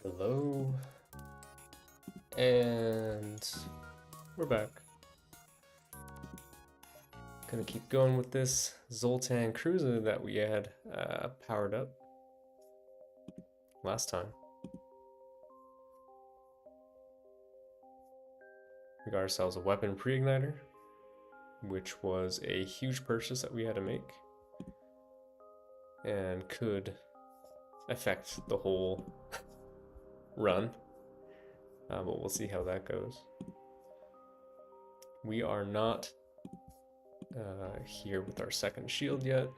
Hello, and we're back. Gonna keep going with this Zoltan cruiser that we had powered up last time. We got ourselves a weapon pre-igniter, which was a huge purchase that we had to make and could affect the whole run, but we'll see how that goes. We are not here with our second shield yet.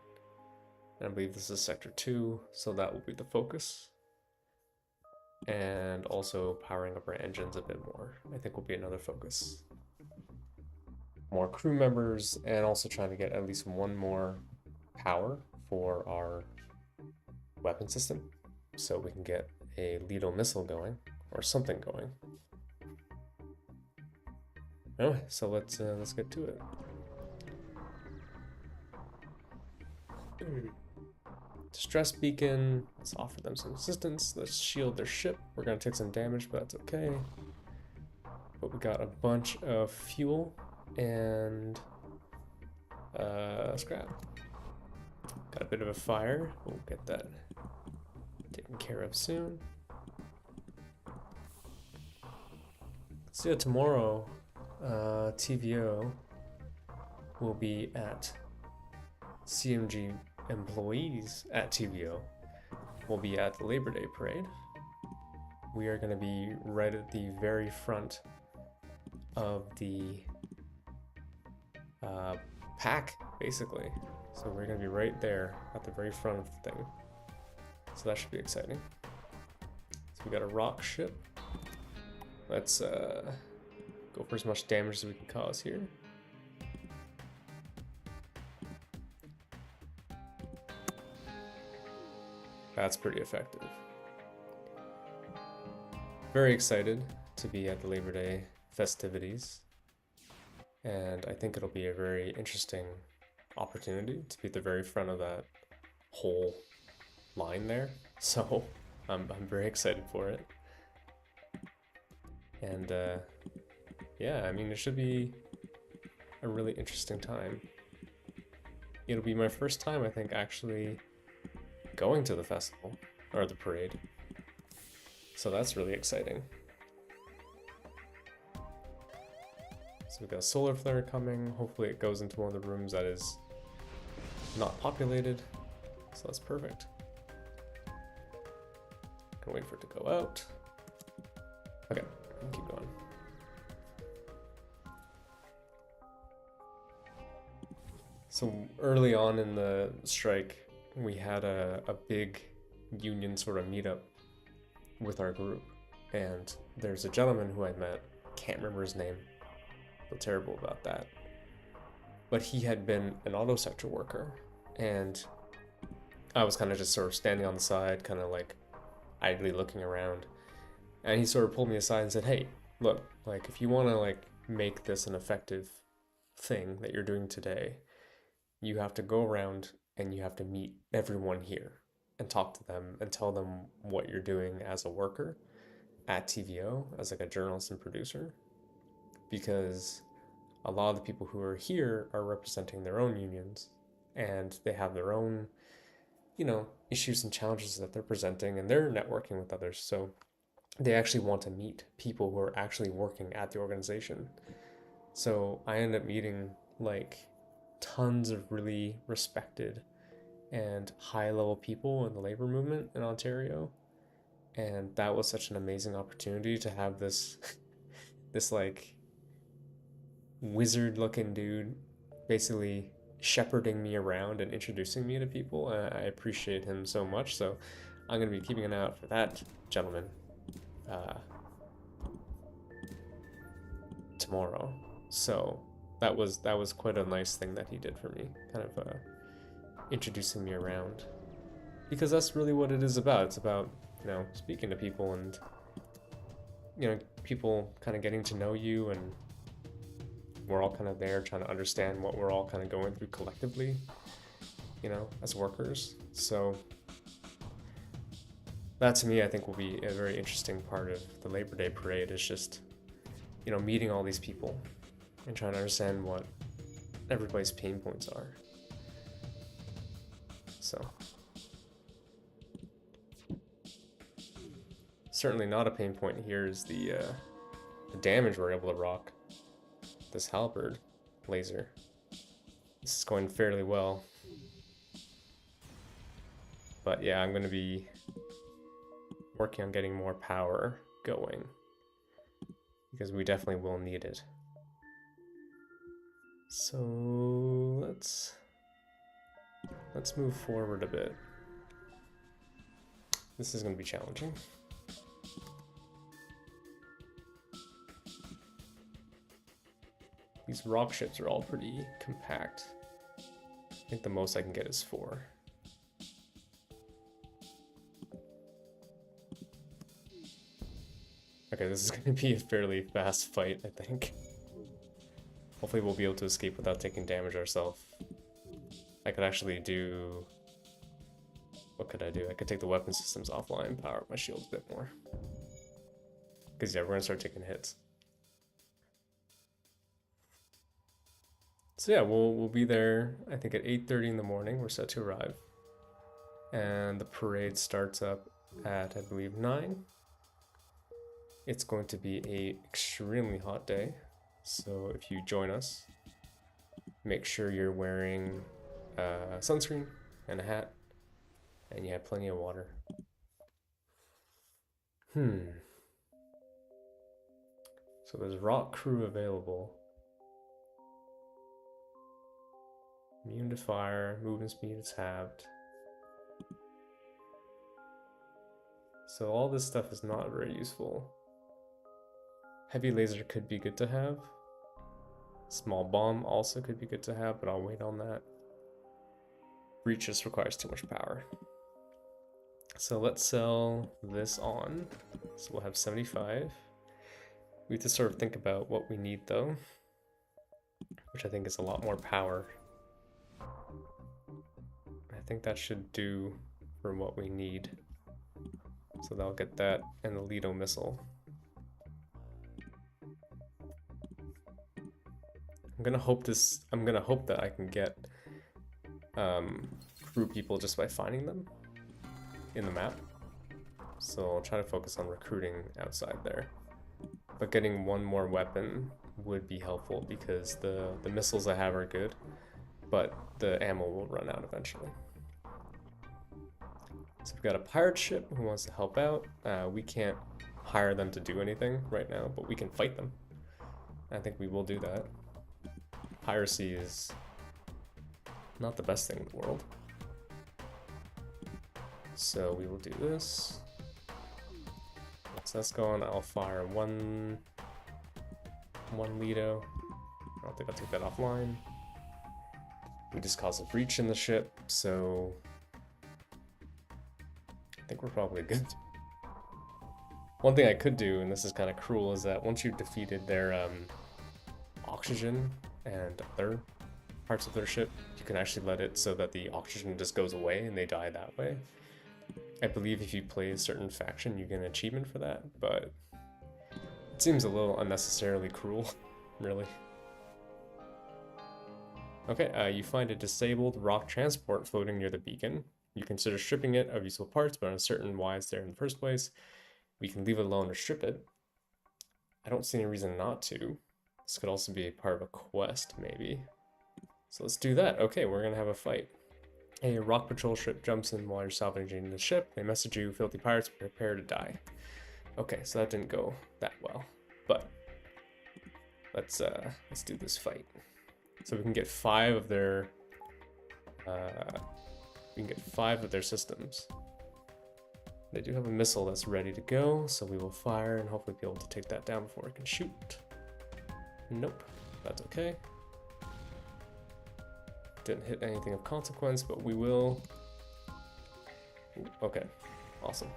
I believe this is sector 2, so that will be the focus. And also powering up our engines a bit more, I think, will be another focus. More crew members, and also trying to get at least one more power for our weapon system, so we can get a lethal missile going, or something going. Anyway, so let's get to it. Distress beacon, let's offer them some assistance. Let's shield their ship. We're gonna take some damage, but that's okay. But we got a bunch of fuel and scrap. Got a bit of a fire. We'll get that taken care of soon. So yeah, tomorrow, TVO will be at CMG. Employees at TVO will be at the Labor Day parade. We are going to be right at the very front of the pack, basically. So we're going to be right there at the very front of the thing. So that should be exciting. So we got a rock ship. Let's go for as much damage as we can cause here. That's pretty effective. Very excited to be at the Labor Day festivities. And I think it'll be a very interesting opportunity to be at the very front of that whole line there. So I'm very excited for it. And yeah, I mean, it should be a really interesting time. It'll be my first time, I think, actually going to the festival, or the parade. So that's really exciting. So we've got a solar flare coming. Hopefully it goes into one of the rooms that is not populated. So that's perfect. Can wait for it to go out. Okay, keep going. So early on in the strike, we had a big union sort of meetup with our group, and there's a gentleman who I met, can't remember his name, feel terrible about that, but he had been an auto sector worker, and I was kind of just sort of standing on the side, kind of like idly looking around, and he sort of pulled me aside and said, hey, look, like, if you want to like make this an effective thing that you're doing today, you have to go around and you have to meet everyone here and talk to them and tell them what you're doing as a worker at TVO, as like a journalist and producer. Because a lot of the people who are here are representing their own unions, and they have their own, you know, issues and challenges that they're presenting, and they're networking with others. So they actually want to meet people who are actually working at the organization. So I ended up meeting like tons of really respected and high-level people in the labor movement in Ontario, and that was such an amazing opportunity to have this this like wizard-looking dude basically shepherding me around and introducing me to people. I appreciate him so much, so I'm gonna be keeping an eye out for that gentleman tomorrow. So that was quite a nice thing that he did for me, kind of introducing me around, because that's really what it is about. It's about, you know, speaking to people and, you know, people kind of getting to know you, and we're all kind of there trying to understand what we're all kind of going through collectively, you know, as workers. So that to me, I think will be a very interesting part of the Labor Day parade, is just, you know, meeting all these people and trying to understand what everybody's pain points are. So, certainly not a pain point here is the damage we're able to rock this halberd laser. This is going fairly well. But yeah, I'm going to be working on getting more power going, because we definitely will need it. So let's move forward a bit. This is going to be challenging. These rock ships are all pretty compact. I think the most I can get is 4. Okay, this is going to be a fairly fast fight, I think. Hopefully we'll be able to escape without taking damage ourselves. I could actually do... What could I do? I could take the weapon systems offline, power up my shields a bit more. Because yeah, we're going to start taking hits. So yeah, we'll be there, I think at 8:30 in the morning. We're set to arrive. And the parade starts up at, I believe, 9. It's going to be an extremely hot day, so if you join us, make sure you're wearing sunscreen and a hat, and you have plenty of water. So there's rock crew available. Immune to fire, movement speed is halved. So all this stuff is not very useful. Heavy laser could be good to have. Small bomb also could be good to have, but I'll wait on that. Breach just requires too much power. So let's sell this on. So we'll have 75. We have to sort of think about what we need though, which I think is a lot more power. I think that should do for what we need. So they'll get that and the Lido missile. I'm gonna hope that I can get crew people just by finding them in the map. So I'll try to focus on recruiting outside there. But getting one more weapon would be helpful because the missiles I have are good, but the ammo will run out eventually. So we've got a pirate ship who wants to help out. We can't hire them to do anything right now, but we can fight them. I think we will do that. Piracy is not the best thing in the world. So we will do this. Once that's gone, I'll fire one Lido. I don't think I'll take that offline. We just caused a breach in the ship, so I think we're probably good. One thing I could do, and this is kind of cruel, is that once you've defeated their oxygen and other parts of their ship, you can actually let it so that the oxygen just goes away and they die that way. I believe if you play a certain faction, you get an achievement for that, but it seems a little unnecessarily cruel, really. Okay, you find a disabled rock transport floating near the beacon. You consider stripping it of useful parts, but uncertain why it's there in the first place. We can leave it alone or strip it. I don't see any reason not to. This could also be a part of a quest, maybe. So let's do that. Okay, we're gonna have a fight. A rock patrol ship jumps in while you're salvaging the ship. They message you, filthy pirates, prepare to die. Okay, so that didn't go that well, but let's do this fight. So we can get 5 of their systems. They do have a missile that's ready to go, so we will fire and hopefully be able to take that down before it can shoot. Nope, that's okay. Didn't hit anything of consequence, but we will. Ooh, okay, awesome.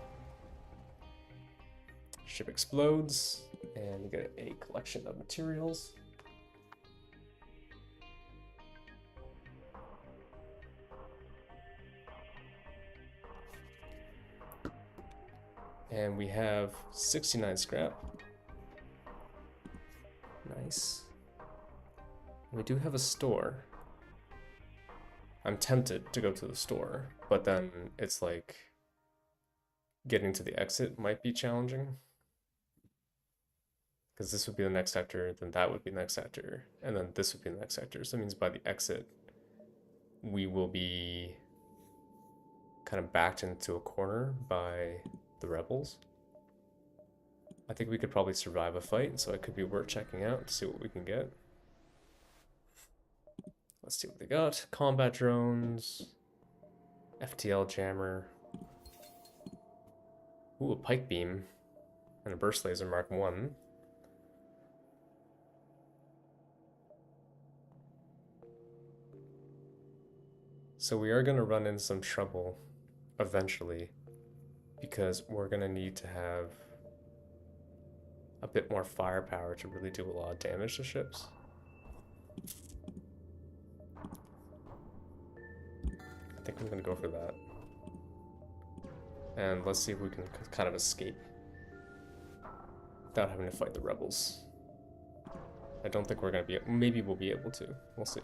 Ship explodes, and we get a collection of materials. And we have 69 scrap. Nice. We do have a store. I'm tempted to go to the store, but then it's like getting to the exit might be challenging. Because this would be the next sector, then that would be the next sector, and then this would be the next sector. So it means by the exit, we will be kind of backed into a corner by the rebels. I think we could probably survive a fight, so it could be worth checking out to see what we can get. Let's see what they got. Combat drones, FTL jammer. Ooh, a pike beam and a burst laser Mark 1. So we are going to run into some trouble eventually because we're going to need to have a bit more firepower to really do a lot of damage to ships. I think I'm going to go for that. And let's see if we can kind of escape without having to fight the rebels. I don't think we're going to be... Maybe we'll be able to. We'll see.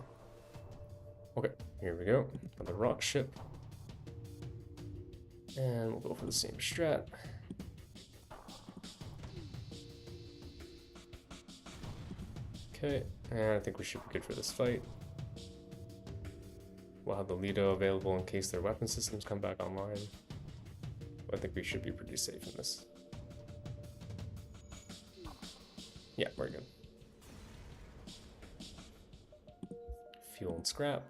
Okay, here we go. Another rock ship. And we'll go for the same strat. Okay, and I think we should be good for this fight. We'll have the Lido available in case their weapon systems come back online. But I think we should be pretty safe in this. Yeah, we're good. Fuel and scrap.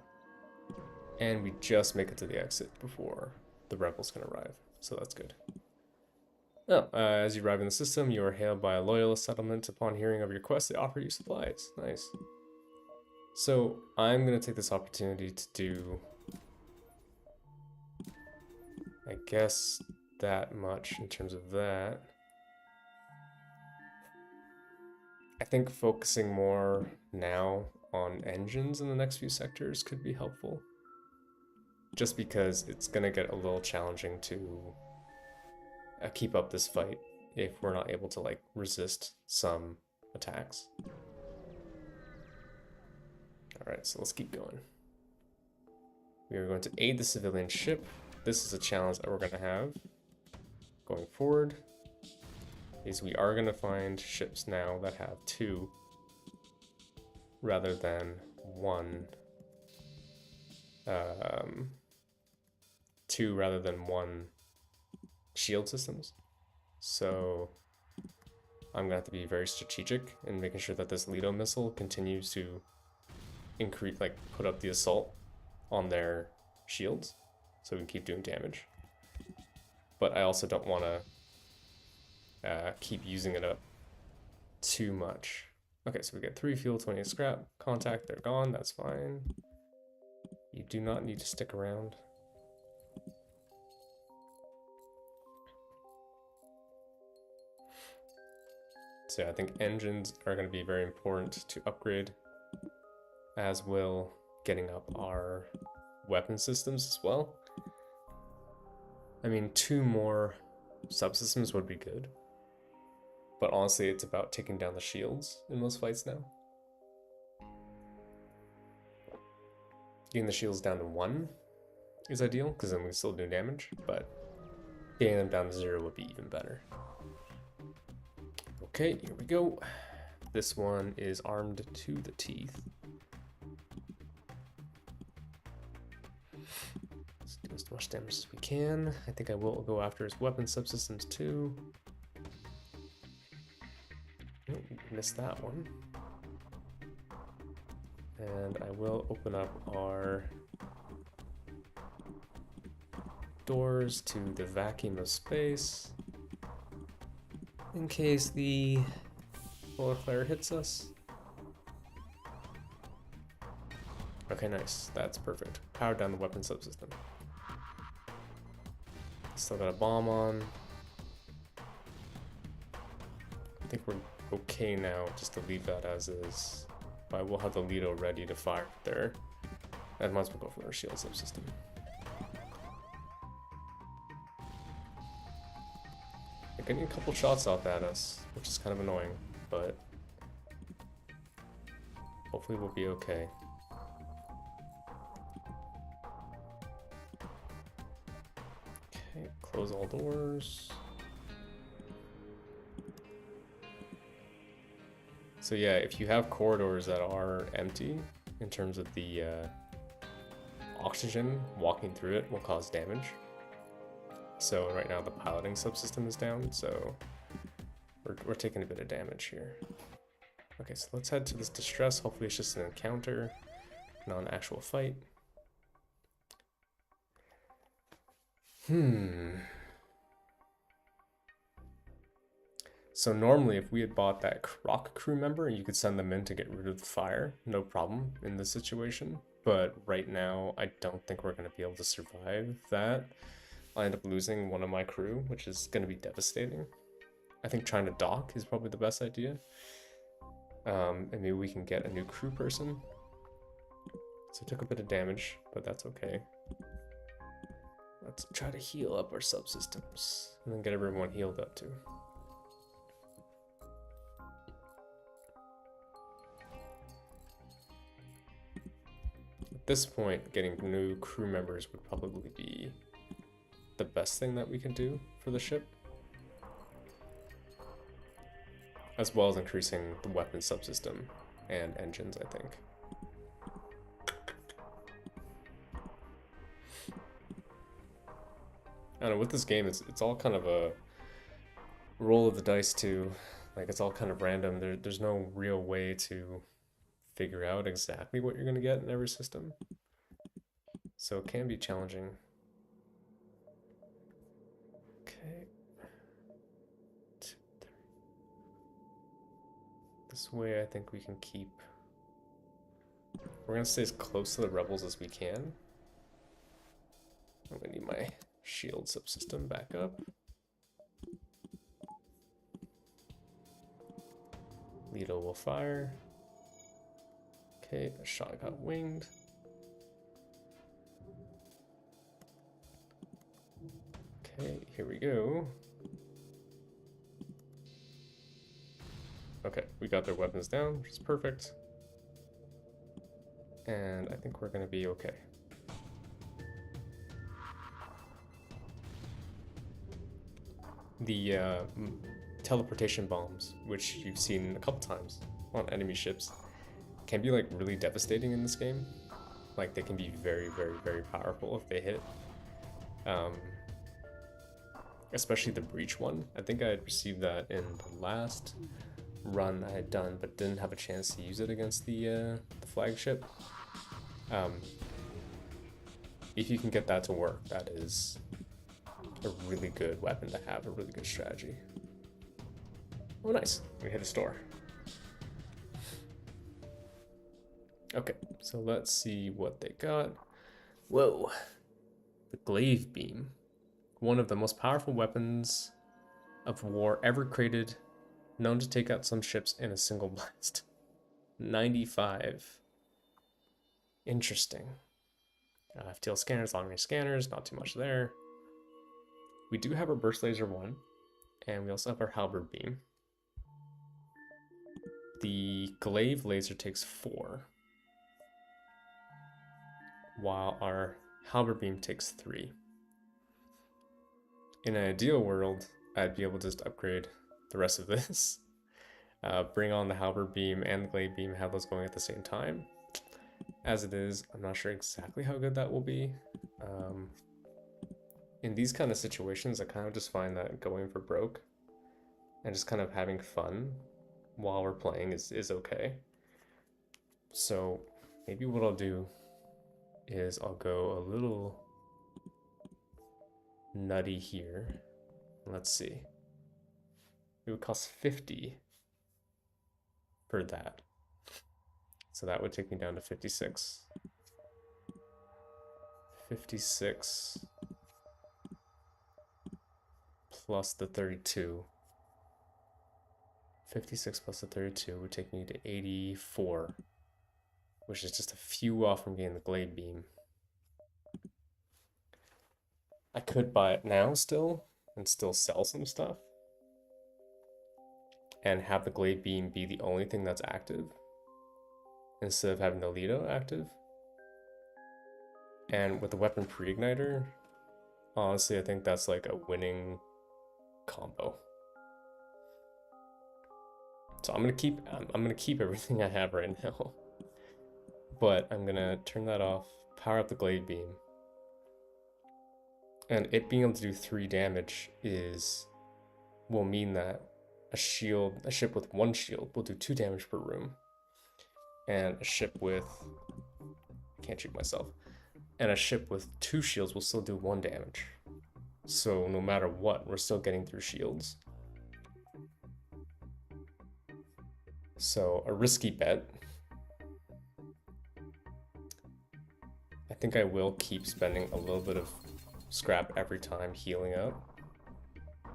And we just make it to the exit before the rebels can arrive, so that's good. Oh, as you arrive in the system, you are hailed by a loyalist settlement. Upon hearing of your quest, they offer you supplies. Nice. So I'm going to take this opportunity to do, I guess, that much in terms of that. I think focusing more now on engines in the next few sectors could be helpful. Just because it's going to get a little challenging to keep up this fight if we're not able to like resist some attacks. Alright, so let's keep going. We are going to aid the civilian ship. This is a challenge that we're going to have going forward. Is we are going to find ships now that have 2 rather than 1. 2 rather than 1 shield systems. So I'm gonna have to be very strategic in making sure that this Lido missile continues to increase, like put up the assault on their shields so we can keep doing damage. But I also don't want to keep using it up too much. Okay, so we get 3 fuel, 20 scrap. Contact, they're gone, that's fine. You do not need to stick around. So yeah, I think engines are going to be very important to upgrade, as will getting up our weapon systems as well. I mean, 2 more subsystems would be good, but honestly, it's about taking down the shields in most fights now. Getting the shields down to 1 is ideal, because then we still do damage, but getting them down to 0 would be even better. Okay, here we go. This one is armed to the teeth. Let's do as much damage as we can. I think I will go after his weapon subsystems too. Oh, missed that one. And I will open up our doors to the vacuum of space in case the polar flare hits us. Okay, nice. That's perfect. Powered down the weapon subsystem. Still got a bomb on. I think we're okay now just to leave that as is. But we'll have the Lido ready to fire there. And might as well go for our shield subsystem. They're getting a couple shots off at us, which is kind of annoying, but hopefully we'll be okay. Okay, close all doors. So yeah, if you have corridors that are empty, in terms of the oxygen, walking through it will cause damage. So right now the piloting subsystem is down, so we're taking a bit of damage here. Okay, so let's head to this distress. Hopefully it's just an encounter, not an actual fight. So normally if we had bought that rock crew member, you could send them in to get rid of the fire, no problem in this situation. But right now, I don't think we're going to be able to survive that. I end up losing one of my crew, which is going to be devastating. I think trying to dock is probably the best idea. And maybe we can get a new crew person. So I took a bit of damage, but that's okay. Let's try to heal up our subsystems and then get everyone healed up too. At this point, getting new crew members would probably be the best thing that we can do for the ship, as well as increasing the weapon subsystem and engines, I think. I don't know, with this game, it's all kind of a roll of the dice too. Like, it's all kind of random. There's no real way to figure out exactly what you're going to get in every system. So it can be challenging. Okay. 2, 3. This way I think we can keep... We're going to stay as close to the rebels as we can. I'm going to need my shield subsystem back up. Lido will fire. Okay, a shot got winged. Okay, here we go. Okay, we got their weapons down, which is perfect. And I think we're gonna be okay. The teleportation bombs, which you've seen a couple times on enemy ships, can be like really devastating in this game. Like, they can be very, very, very powerful if they hit. Especially the breach one. I think I had received that in the last run I had done, but didn't have a chance to use it against the flagship. If you can get that to work, that is a really good weapon to have, a really good strategy. Oh, nice. We hit a store. Okay, so let's see what they got. Whoa. The glaive beam. One of the most powerful weapons of war ever created, known to take out some ships in a single blast. 95. Interesting. FTL scanners, long range scanners, not too much there. We do have our burst laser 1, and we also have our halberd beam. The glaive laser takes 4, while our halberd beam takes 3. In an ideal world, I'd be able to just upgrade the rest of this. Bring on the halberd beam and the glaive beam, have those going at the same time. As it is, I'm not sure exactly how good that will be. In these kind of situations, I kind of just find that going for broke and just kind of having fun while we're playing is okay. So maybe what I'll do is I'll go a little nutty here. Let's see. It would cost 50 for that. So that would take me down to 56. 56 plus the 32. 56 plus the 32 would take me to 84, which is just a few off from getting the glaive beam. I could buy it now still and still sell some stuff, and have the glade beam be the only thing that's active instead of having the Lido active. And with the weapon pre-igniter, honestly, I think that's like a winning combo. So I'm gonna keep everything I have right now. But I'm gonna turn that off, power up the glade beam. And it being able to do 3 damage will mean that a ship with 1 shield will do 2 damage per room. And a ship with, can't shoot myself. And a ship with 2 shields will still do 1 damage. So no matter what, we're still getting through shields. So a risky bet. I think I will keep spending a little bit of scrap every time healing up.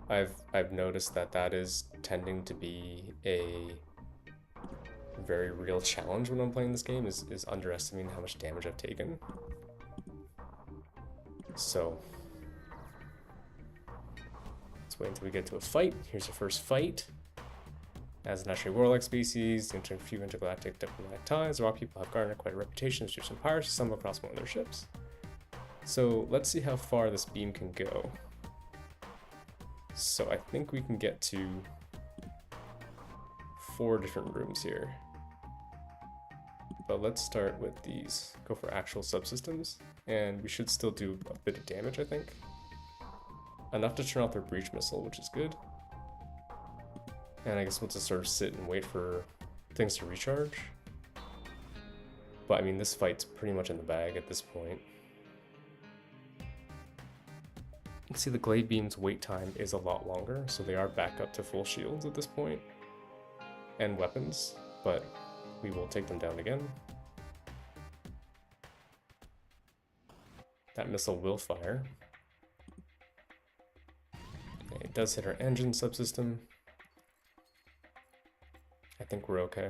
I've noticed that is tending to be a very real challenge when I'm playing this game, is underestimating how much damage I've taken. So let's wait until we get to a fight. Here's your first fight. As an naturally warlike species, into a few intergalactic diplomatic ties, Rock people have garnered quite a reputation as chiefs and pirates to stumble across one of their ships. So let's see how far this beam can go. So I think we can get to 4 different rooms here. But let's start with these. Go for actual subsystems, and we should still do a bit of damage, I think. Enough to turn off their breach missile, which is good. And I guess we'll just sort of sit and wait for things to recharge. But I mean, this fight's pretty much in the bag at this point. You can see the glade beam's wait time is a lot longer, so they are back up to full shields at this point. And weapons, but we will take them down again. That missile will fire. Okay, it does hit our engine subsystem. I think we're okay.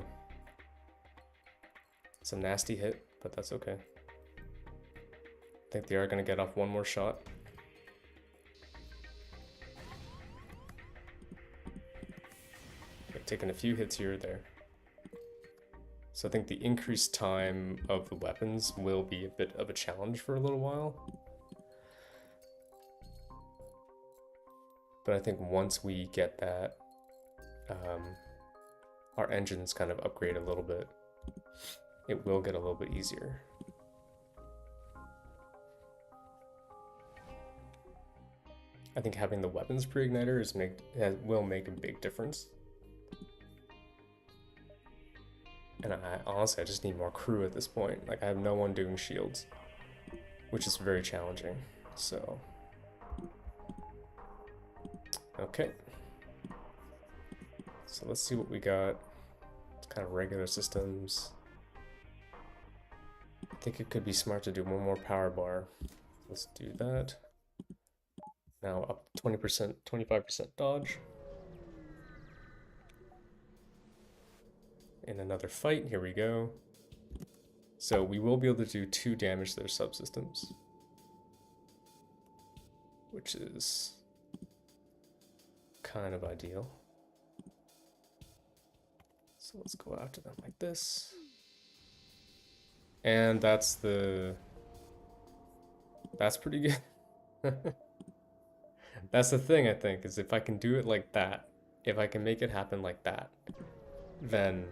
It's a nasty hit, but that's okay. I think they are going to get off one more shot. Taking a few hits here or there. So I think the increased time of the weapons will be a bit of a challenge for a little while. But I think once we get that, our engines kind of upgrade a little bit, it will get a little bit easier. I think having the weapons pre-igniter will make a big difference. And honestly, I just need more crew at this point. Like, I have no one doing shields, which is very challenging. So, okay. So let's see what we got. It's kind of regular systems. I think it could be smart to do one more power bar. Let's do that. Now up 20%, 25% dodge. In another fight, here we go. So we will be able to do 2 damage to their subsystems, which is kind of ideal. So let's go after them like this. And that's pretty good. That's the thing, I think, is if I can do it like that, if I can make it happen like that, then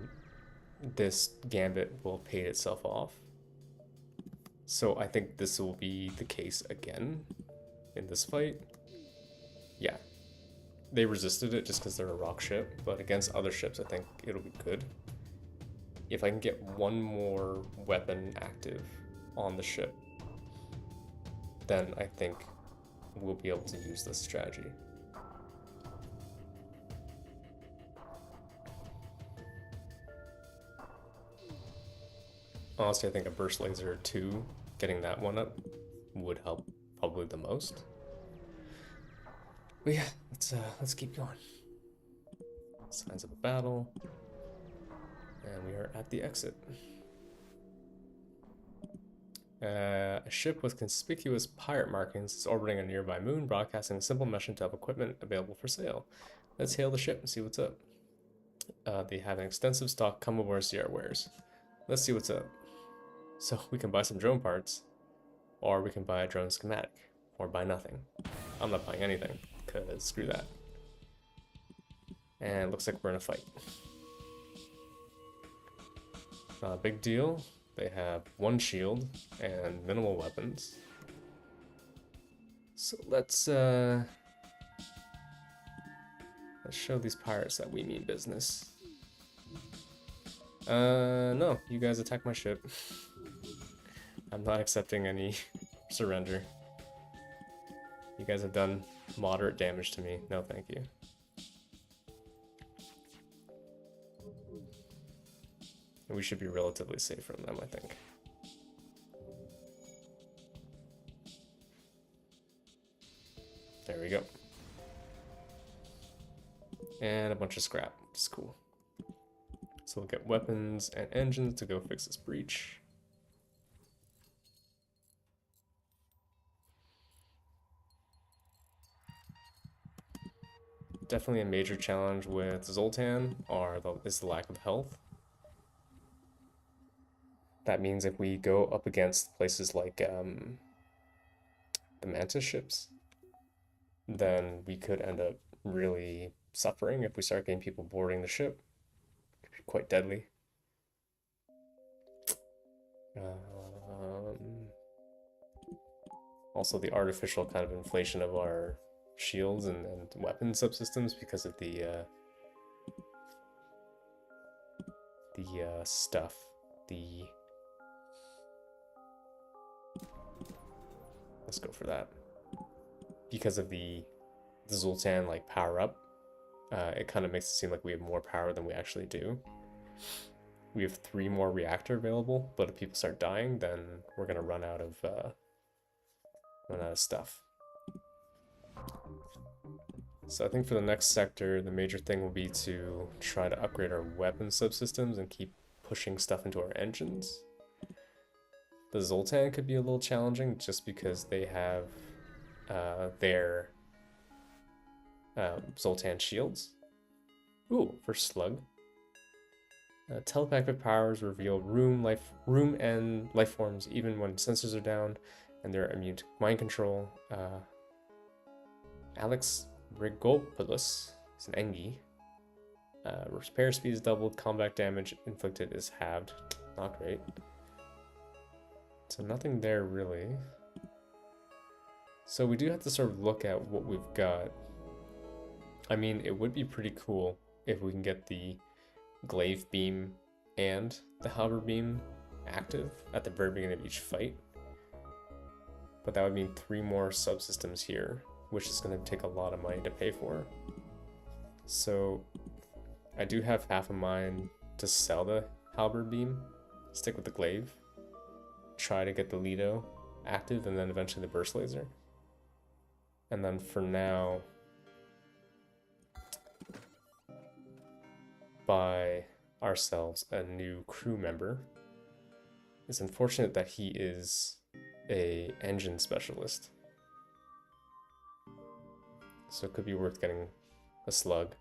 this gambit will pay itself off. So I think this will be the case again in this fight. Yeah, they resisted it just because they're a rock ship, but against other ships I think it'll be good. If I can get one more weapon active on the ship, then I think we'll be able to use this strategy. Honestly, I think a burst laser 2, getting that one up, would help probably the most. But yeah, let's keep going. Signs of a battle. And we are at the exit. A ship with conspicuous pirate markings is orbiting a nearby moon, broadcasting a simple message of equipment available for sale. Let's hail the ship and see what's up. They have an extensive stock. Come aboard, see our wares. Let's see what's up. So we can buy some drone parts, or we can buy a drone schematic, or buy nothing. I'm not buying anything, because screw that. And it looks like we're in a fight. Not a big deal. They have one shield and minimal weapons. So let's show these pirates that we mean business. No, you guys attack my ship. I'm not accepting any surrender. You guys have done moderate damage to me. No, thank you. We should be relatively safe from them, I think. There we go. And a bunch of scrap. It's cool. So we'll get weapons and engines to go fix this breach. Definitely a major challenge with Zoltan is the lack of health. That means if we go up against places like the Mantis ships, then we could end up really suffering if we start getting people boarding the ship. It could be quite deadly. Also the artificial kind of inflation of our shields and weapon subsystems because of the stuff. Let's go for that. Because of the Zoltan like power up, it kind of makes it seem like we have more power than we actually do. We have 3 more reactor available, but if people start dying, then we're gonna run out of stuff. So I think for the next sector, the major thing will be to try to upgrade our weapon subsystems and keep pushing stuff into our engines. The Zoltan could be a little challenging just because they have their Zoltan shields. Ooh, for Slug. Telepathic powers reveal room and life forms even when sensors are down, and they're immune to mind control. Alex Rigopoulos is an Engi. Repair speed is doubled, combat damage inflicted is halved. Not great. So nothing there really. So we do have to sort of look at what we've got. I mean, it would be pretty cool if we can get the glaive beam and the halberd beam active at the very beginning of each fight. But that would mean 3 more subsystems here, which is going to take a lot of money to pay for. So I do have half a mind to sell the halberd beam, stick with the glaive, try to get the Lido active, and then eventually the burst laser. And then for now, buy ourselves a new crew member. It's unfortunate that he is a engine specialist, so it could be worth getting a slug.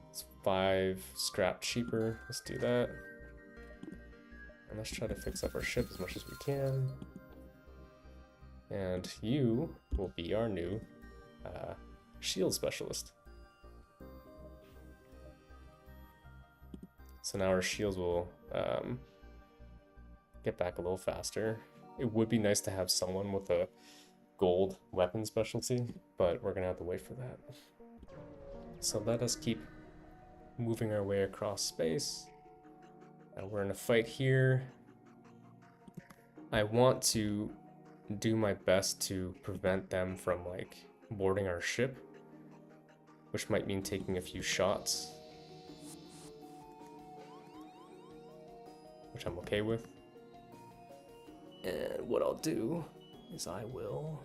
It's 5 scrap cheaper. Let's do that. And let's try to fix up our ship as much as we can. And you will be our new shield specialist. So now our shields will get back a little faster. It would be nice to have someone with a gold weapon specialty, but we're gonna have to wait for that. So let us keep moving our way across space. We're in a fight here. I want to do my best to prevent them from like boarding our ship, which might mean taking a few shots, which I'm okay with. And what I'll do is I will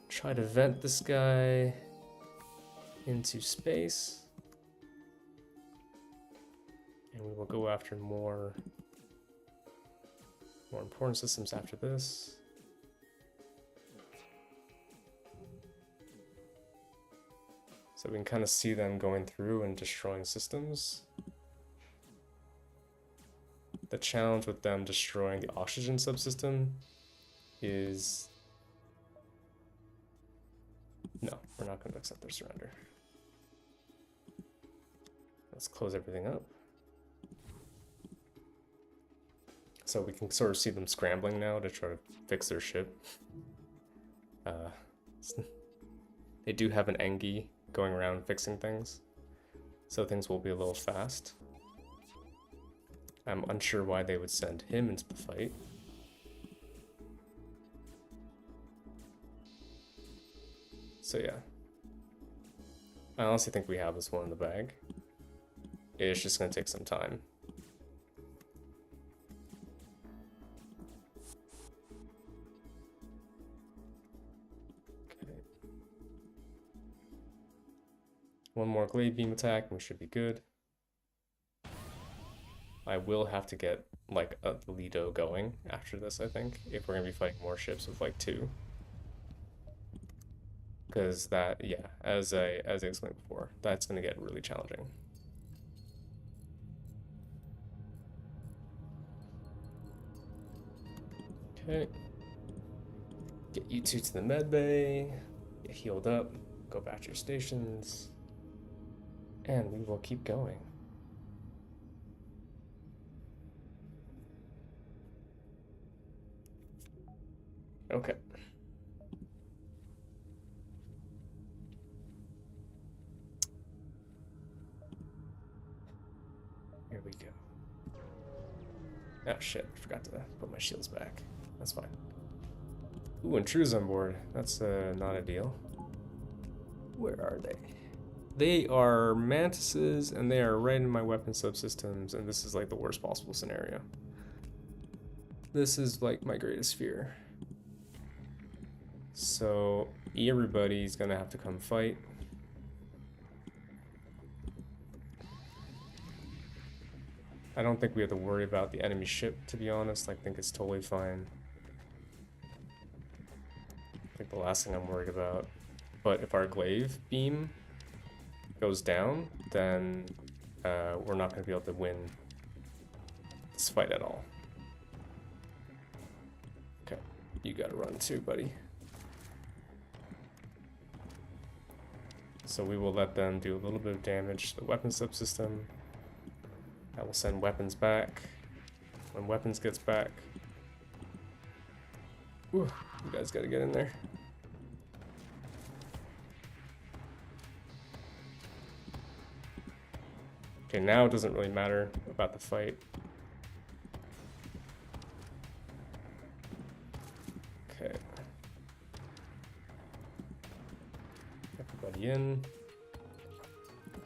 try to vent this guy into space, and we will go after more important systems after this. So we can kind of see them going through and destroying systems. The challenge with them destroying the oxygen subsystem is... No, we're not going to accept their surrender. Let's close everything up. So we can sort of see them scrambling now to try to fix their ship. They do have an Engi going around fixing things, so things will be a little fast. I'm unsure why they would send him into the fight. So yeah. I honestly think we have this one in the bag. It's just going to take some time. Okay. One more glaive beam attack and we should be good. I will have to get like a Lido going after this, I think, if we're going to be fighting more ships with like 2. Because that, yeah, as I explained before, that's going to get really challenging. Okay. Get you 2 to the med bay, get healed up, go back to your stations, and we will keep going. Okay. Here we go. Oh shit, I forgot to put my shields back. That's fine. Ooh, intrudes on board. That's not ideal. Where are they? They are mantises, and they are right in my weapon subsystems, and this is like the worst possible scenario. This is like my greatest fear. So everybody's gonna have to come fight. I don't think we have to worry about the enemy ship, to be honest. I think it's totally fine. I think the last thing I'm worried about. But if our glaive beam goes down, then we're not going to be able to win this fight at all. Okay, you gotta run too, buddy. So we will let them do a little bit of damage to the weapon subsystem. That will send weapons back. When weapons gets back... Whew, you guys gotta get in there. Okay, now it doesn't really matter about the fight. Okay. Everybody in.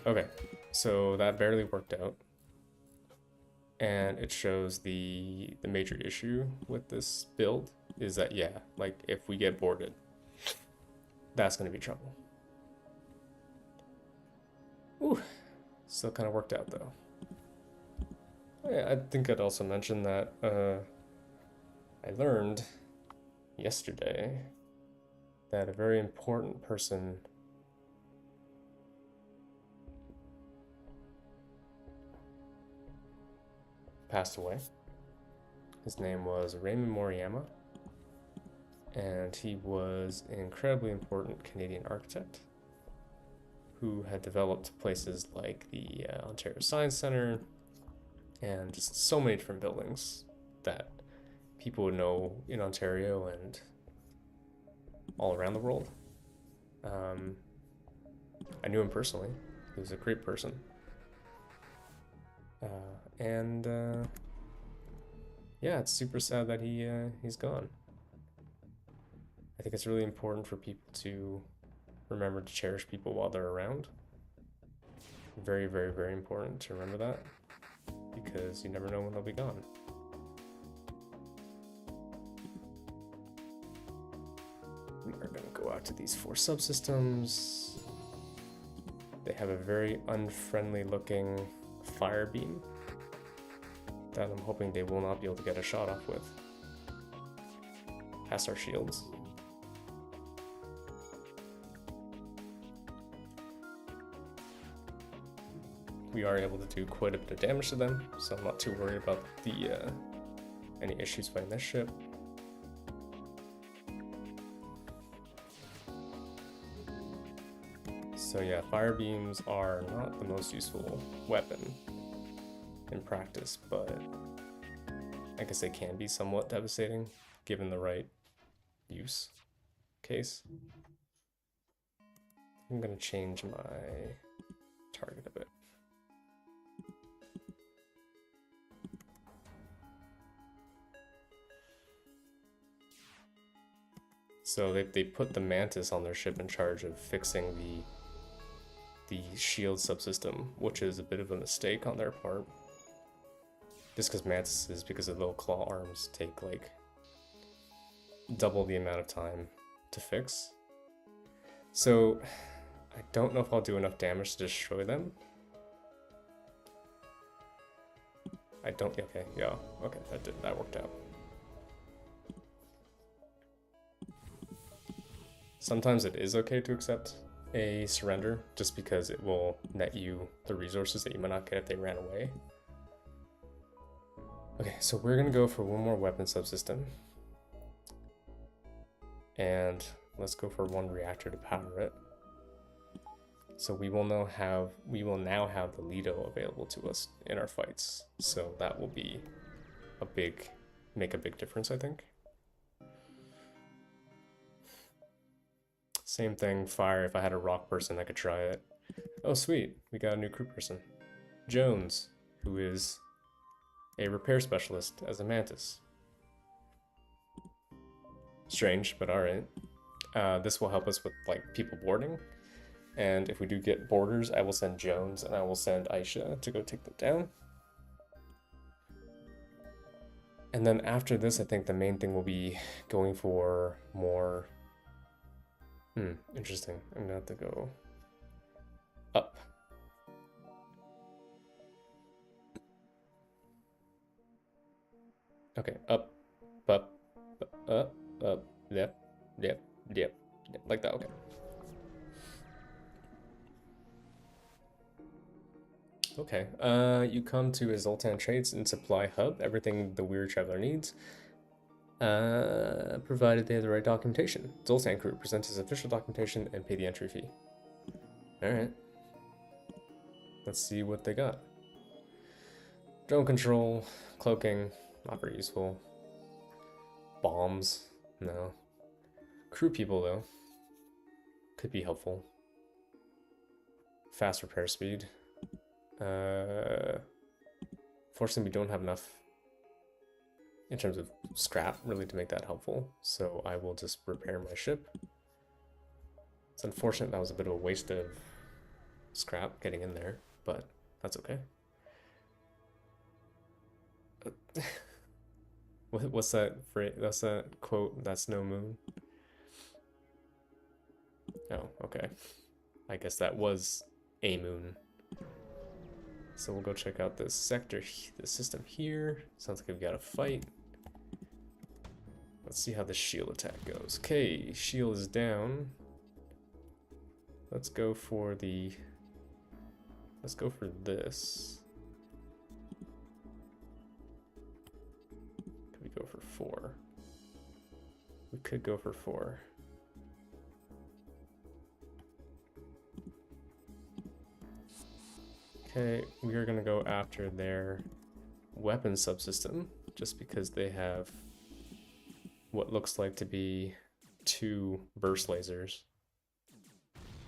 Okay, so that barely worked out. And it shows the major issue with this build is that, yeah, like if we get boarded, that's gonna be trouble. Ooh, still kind of worked out though. Yeah, I think I'd also mention that I learned yesterday that a very important person passed away. His name was Raymond Moriyama, and he was an incredibly important Canadian architect who had developed places like the Ontario Science Centre and just so many different buildings that people would know in Ontario and all around the world. I knew him personally. He was a great person. Yeah, it's super sad that he's gone. I think it's really important for people to remember to cherish people while they're around. Very, very, very important to remember that, because you never know when they'll be gone. We are going to go out to these 4 subsystems. They have a very unfriendly looking fire beam that I'm hoping they will not be able to get a shot off with past our shields. we are able to do quite a bit of damage to them, so I'm not too worried about the any issues fighting this ship. So yeah, fire beams are not the most useful weapon in practice, but I guess they can be somewhat devastating given the right use case. I'm gonna change my target a bit. So they put the Mantis on their ship in charge of fixing the shield subsystem, which is a bit of a mistake on their part. Just because Mantises, because of little claw arms, take like double the amount of time to fix. So I don't know if I'll do enough damage to destroy them. I don't, okay, yeah, okay, that worked out. Sometimes it is okay to accept a surrender just because it will net you the resources that you might not get if they ran away. Okay, so we're gonna go for one more weapon subsystem. And let's go for one reactor to power it. So we will now have the Lido available to us in our fights. So that will be make a big difference, I think. Same thing, fire. If I had a rock person, I could try it. Oh, sweet. We got a new crew person. Jones, who is a repair specialist as a Mantis. Strange, but alright. This will help us with like people boarding. And if we do get boarders, I will send Jones and I will send Aisha to go take them down. And then after this, I think the main thing will be going for more... interesting. I'm gonna have to go up. Okay, up, yep, like that, okay. Okay, you come to a Zoltan Trades and Supply Hub, everything the Weird Traveler needs. Provided they have the right documentation. Zoltan crew presents his official documentation and pay the entry fee. Alright. Let's see what they got. Drone control, cloaking, not very useful. Bombs, no. Crew people though, could be helpful. Fast repair speed. Fortunately, we don't have enough in terms of scrap really to make that helpful, so I will just repair my ship. It's unfortunate that was a bit of a waste of scrap getting in there, but that's okay. What's that phrase? That's that quote, that's no moon. Oh, okay. I guess that was a moon. So we'll go check out this sector, the system here. Sounds like we've got a fight. Let's see how the shield attack goes. Okay, shield is down. Let's go for this. Could we go for 4? We could go for 4. Okay, we are gonna go after their weapon subsystem, just because they have what looks like to be 2 burst lasers,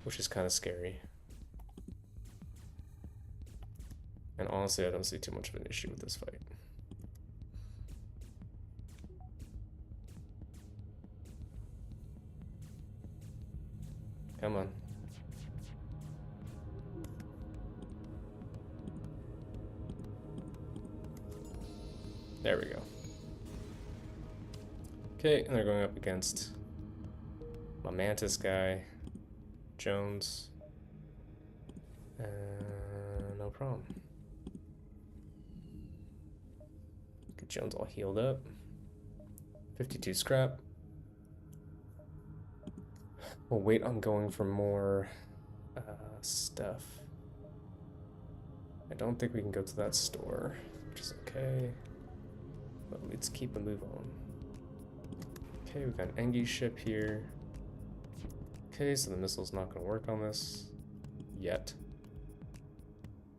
which is kind of scary. And honestly, I don't see too much of an issue with this fight. Come on. There we go. Okay, and they're going up against my Mantis guy, Jones. No problem. Get Jones all healed up. 52 scrap. We'll wait on going for more stuff. I don't think we can go to that store, which is okay. But let's keep a move on. Okay, we've got an Engi ship here. Okay, so the missile's not going to work on this yet.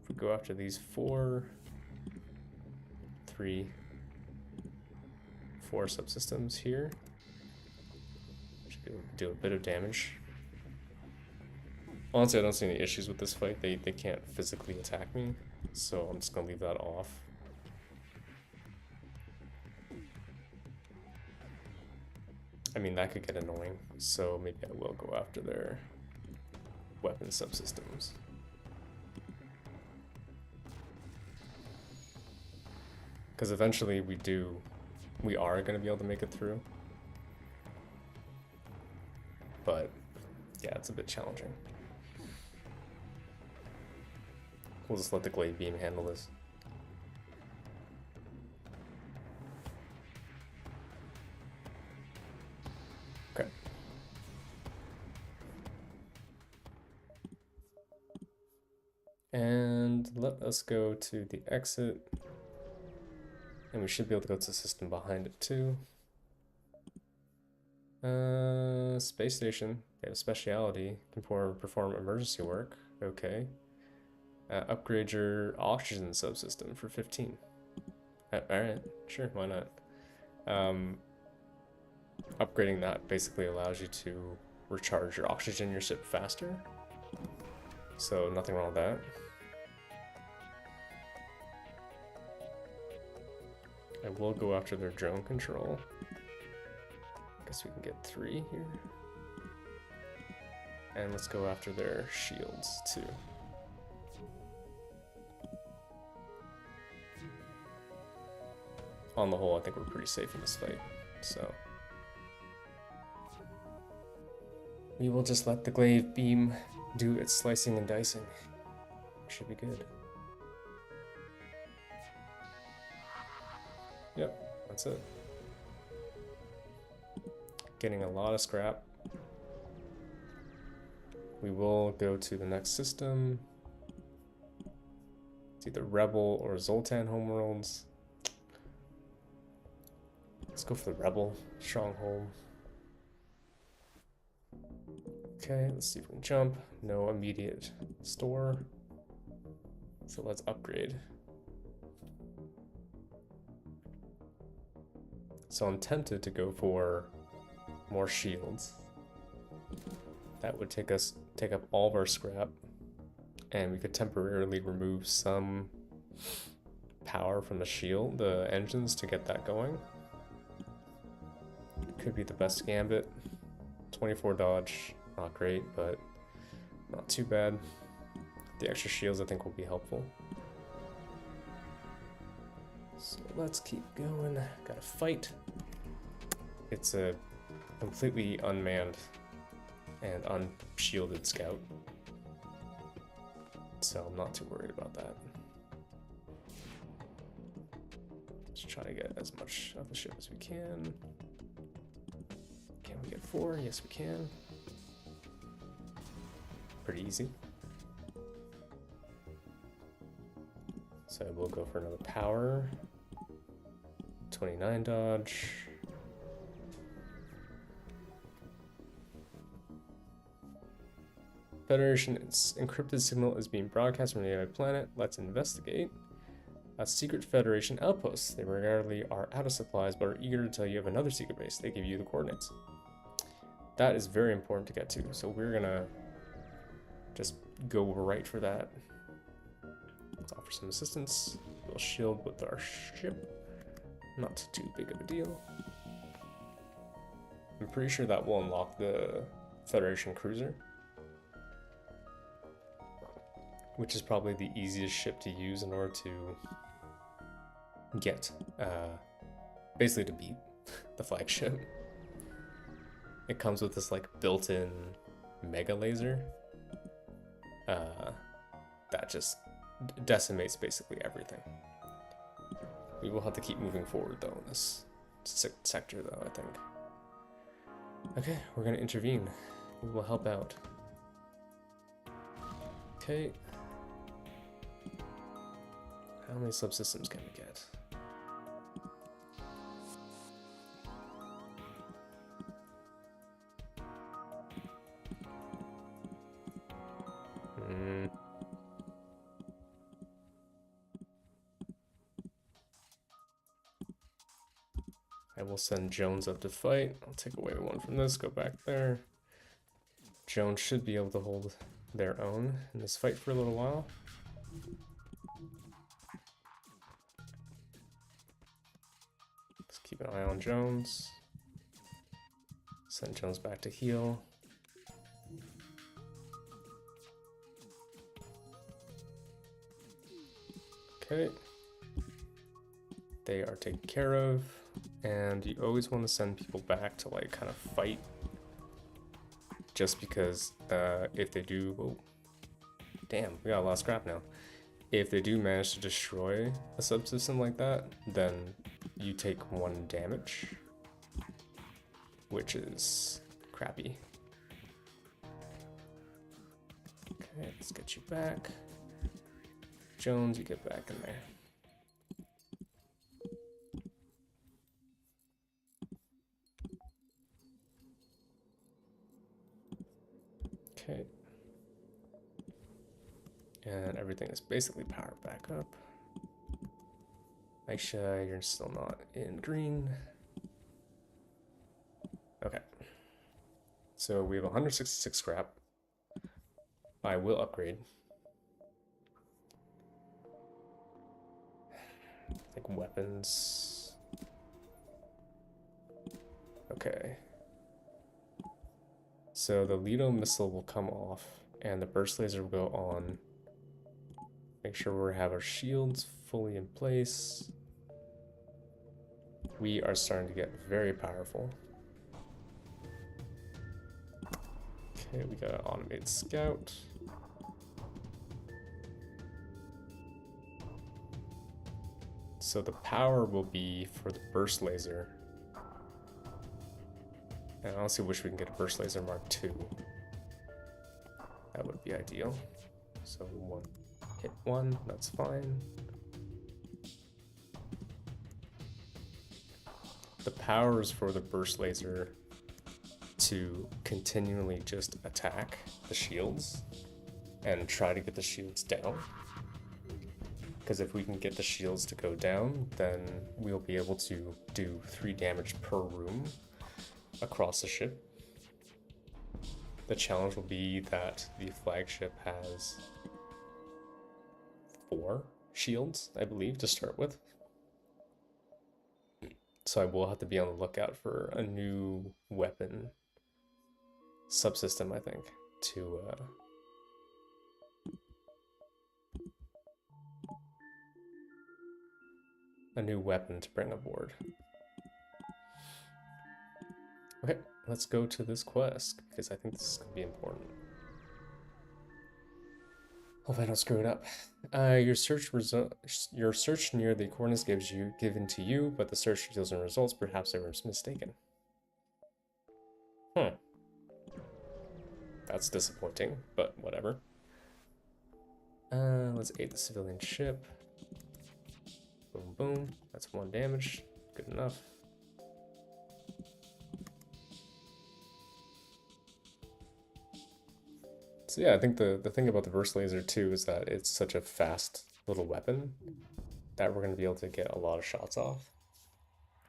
If we go after these 4 subsystems here, should be able to do a bit of damage. Honestly, I don't see any issues with this fight. They can't physically attack me, so I'm just going to leave that off. I mean, that could get annoying, so maybe I will go after their weapon subsystems. Because eventually we are going to be able to make it through. But, yeah, it's a bit challenging. We'll just let the glaive beam handle this. Okay. And let us go to the exit. And we should be able to go to the system behind it too. Space station. They have a specialty. Can perform emergency work. Okay. Upgrade your oxygen subsystem for 15. Alright, sure, why not? Upgrading that basically allows you to recharge your oxygen in your ship faster. So nothing wrong with that. I will go after their drone control. Guess we can get 3 here. And let's go after their shields too. On the whole, I think we're pretty safe in this fight, so we will just let the glaive beam do its slicing and dicing. Should be good. Yep, that's it. Getting a lot of scrap. We will go to the next system. It's either Rebel or Zoltan homeworlds. Let's go for the Rebel stronghold. Okay, let's see if we can jump. No immediate store. So let's upgrade. So I'm tempted to go for more shields. That would take up all of our scrap, and we could temporarily remove some power from the engines to get that going. Could be the best gambit. 24 dodge, not great, but not too bad. The extra shields I think will be helpful. So let's keep going. Gotta fight. It's a completely unmanned and unshielded scout, so I'm not too worried about that. Let's try to get as much of the ship as we can. Can we get 4? Yes, we can. Pretty easy. So we'll go for another power. 29 dodge. Federation's encrypted signal is being broadcast from a nearby planet. Let's investigate. A secret Federation outpost. They regularly are out of supplies, but are eager to tell you of another secret base. They give you the coordinates. That is very important to get to, so we're gonna just go right for that. Let's offer some assistance. We'll shield with our ship. Not too big of a deal. I'm pretty sure that will unlock the Federation cruiser, which is probably the easiest ship to use in order to get, basically to beat the flagship. It comes with this like built-in mega laser that just decimates basically everything. We will have to keep moving forward though in this sector though, I think. Okay, we're gonna intervene. We will help out. Okay. How many subsystems can we get? I will send Jones up to fight. I'll take away one from this, go back there. Jones should be able to hold their own in this fight for a little while. Let's keep an eye on Jones. Send Jones back to heal. Okay. They are taken care of. And you always want to send people back to like kind of fight. Just because if they do, oh, damn, we got a lot of scrap now. If they do manage to destroy a subsystem like that, then you take 1 damage, which is crappy. Okay, let's get you back. Jones, you get back in there. Okay. And everything is basically powered back up. Aisha, you're still not in green. Okay. So we have 166 scrap. I will upgrade. Like weapons. Okay. So the Lido missile will come off and the burst laser will go on. Make sure we have our shields fully in place. We are starting to get very powerful. Okay, we got an automated scout. So the power will be for the burst laser. And I honestly wish we can get a burst laser Mark II. That would be ideal. So hit 1, that's fine. The power is for the burst laser to continually just attack the shields and try to get the shields down. Because if we can get the shields to go down, then we'll be able to do 3 damage per room across the ship. The challenge will be that the flagship has 4 shields, I believe, to start with. So I will have to be on the lookout for a new weapon subsystem, I think, to a new weapon to bring aboard. Okay, let's go to this quest, because I think this is going to be important. Hope I don't screw it up. Your search near the coordinates given to you, but the search yields no results. Perhaps I was mistaken. That's disappointing, but whatever. Let's aid the civilian ship. Boom, boom. That's 1 damage. Good enough. So yeah, I think the thing about the burst laser too is that it's such a fast little weapon that we're going to be able to get a lot of shots off,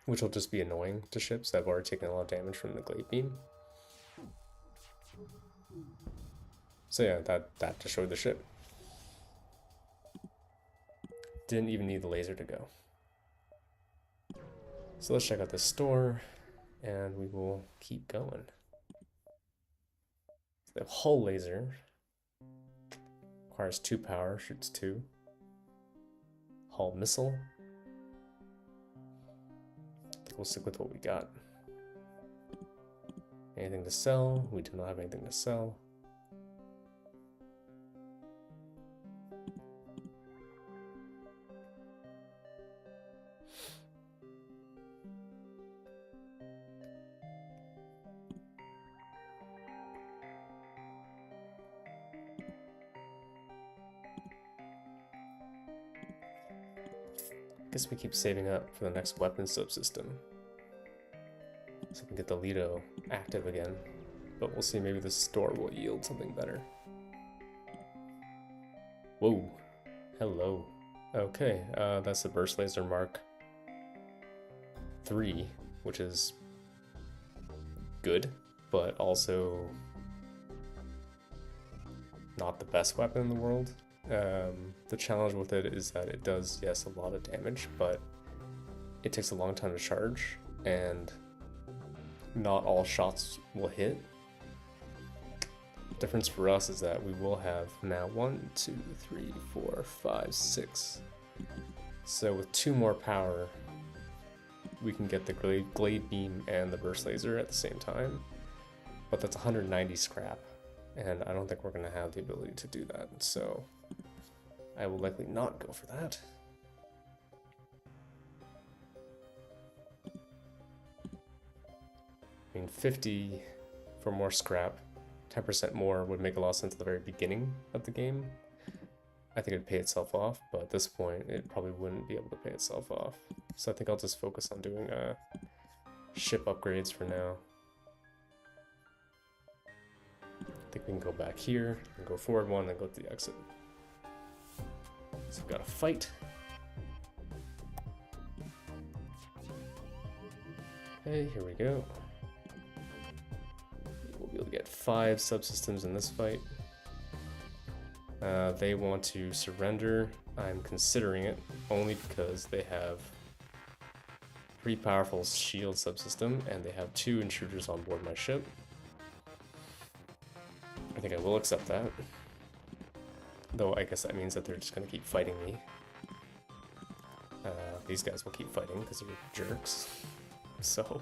which will just be annoying to ships that have already taken a lot of damage from the glaive beam. So yeah, that destroyed the ship. Didn't even need the laser to go. So let's check out this store, and we will keep going. The hull laser requires 2 power, shoots 2. Hull missile. I think we'll stick with what we got. Anything to sell? We do not have anything to sell. Guess we keep saving up for the next weapon subsystem. So we can get the Lido active again. But we'll see, maybe the store will yield something better. Whoa. Hello. Okay, that's the Burst Laser Mark 3, which is good, but also not the best weapon in the world. The challenge with it is that it does, yes, a lot of damage, but it takes a long time to charge, and not all shots will hit. The difference for us is that we will have now 1, 2, 3, 4, 5, 6. So with 2 more power, we can get the glade beam and the burst laser at the same time, but that's 190 scrap, and I don't think we're going to have the ability to do that, so I will likely not go for that. I mean, 50 for more scrap, 10% more would make a lot of sense at the very beginning of the game. I think it'd pay itself off, but at this point, it probably wouldn't be able to pay itself off. So I think I'll just focus on doing ship upgrades for now. I think we can go back here, and go forward 1, and go to the exit. So we've got a fight. Okay, here we go. We'll be able to get 5 subsystems in this fight. They want to surrender. I'm considering it only because they have 3 powerful shield subsystem and they have 2 intruders on board my ship. I think I will accept that. Though I guess that means that they're just going to keep fighting me. These guys will keep fighting because they're jerks. So...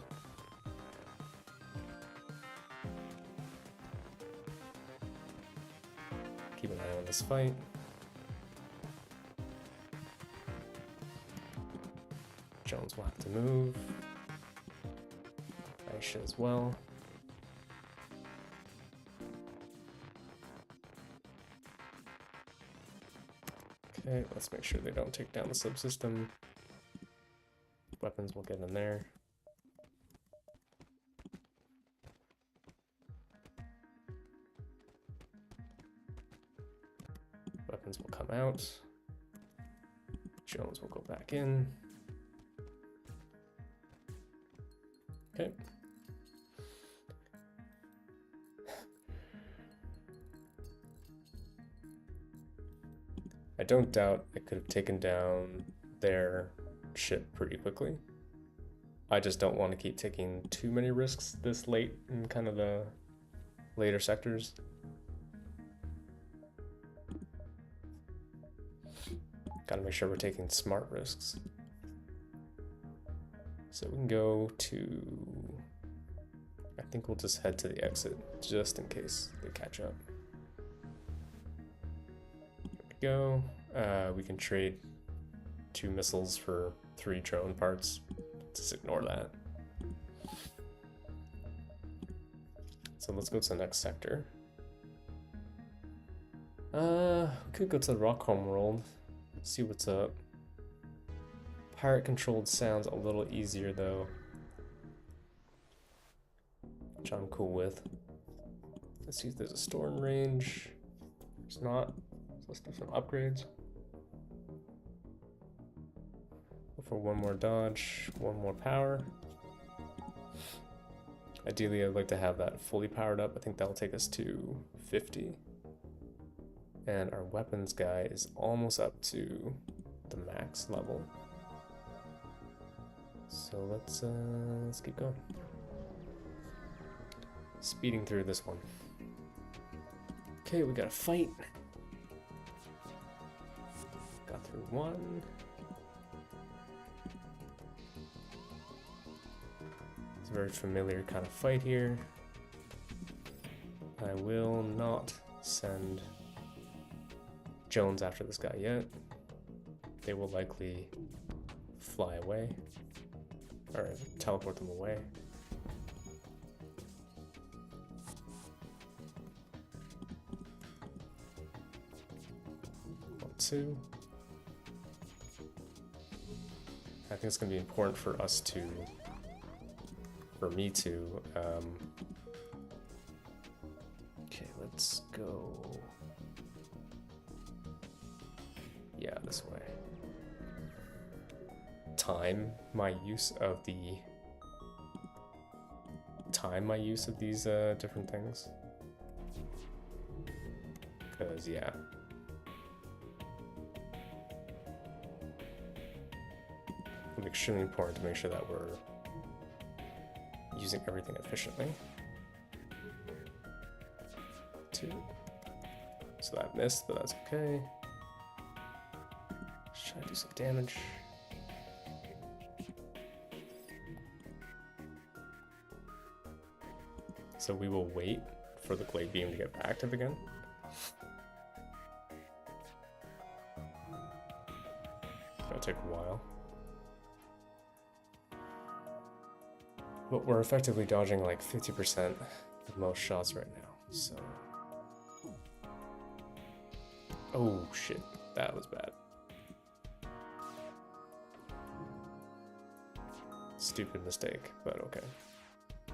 keep an eye on this fight. Jones will have to move. Aisha as well. Okay, let's make sure they don't take down the subsystem. Weapons will get in there. Weapons will come out. Jones will go back in. Okay. I don't doubt I could have taken down their ship pretty quickly. I just don't want to keep taking too many risks this late in kind of the later sectors. Gotta make sure we're taking smart risks. So we can go to... I think we'll just head to the exit, just in case they catch up. There we go. We can trade 2 missiles for 3 drone parts. Just ignore that. So let's go to the next sector. We could go to the rock home world. See what's up. Pirate controlled sounds a little easier though, which I'm cool with. Let's see if there's a store in range. There's not. So let's do some upgrades. Go for 1 more dodge, 1 more power. Ideally, I'd like to have that fully powered up. I think that'll take us to 50. And our weapons guy is almost up to the max level. So let's keep going. Speeding through this one. Okay, we got a fight. Got through 1. It's a very familiar kind of fight here. I will not send Jones after this guy yet. They will likely fly away or teleport them away. One, 2. think it's going to be important for us to, for me to, okay, let's go, yeah, this way. Time my use of these different things. Because, yeah. It's extremely important to make sure that we're using everything efficiently. 2. So that missed, but that's okay. Let's try to do some damage. So we will wait for the Glade Beam to get active again. It'll take a while. But we're effectively dodging like 50% of most shots right now, so... Oh shit, that was bad. Stupid mistake, but okay. I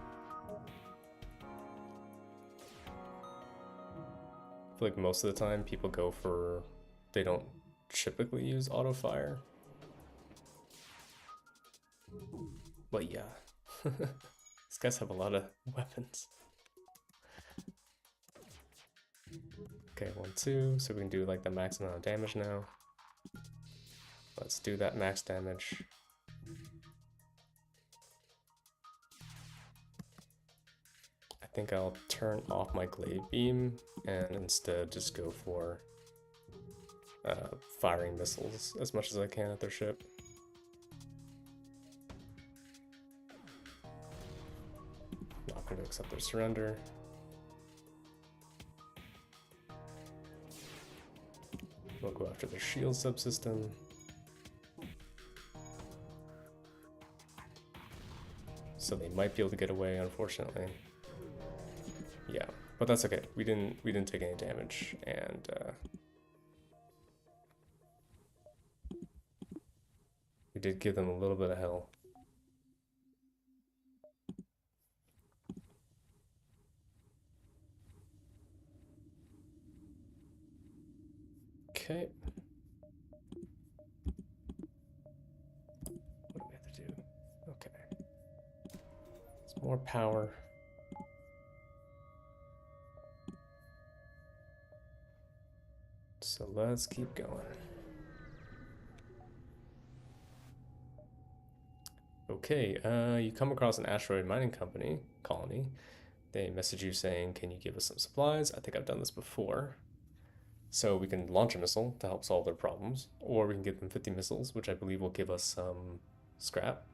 feel like most of the time people go for... They don't typically use auto fire. But yeah. These guys have a lot of weapons. Okay, 1, 2, so we can do like the max amount of damage now. Let's do that max damage. I think I'll turn off my Glade Beam and instead just go for firing missiles as much as I can at their ship. Not going to accept their surrender. We'll go after their shield subsystem. So they might be able to get away, unfortunately. Yeah, but that's okay. We didn't take any damage, and we did give them a little bit of hell. Okay. What do we have to do? Okay. It's more power. So let's keep going. Okay, you come across an asteroid mining colony. They message you saying, can you give us some supplies? I think I've done this before. So we can launch a missile to help solve their problems, or we can give them 50 missiles, which I believe will give us some scrap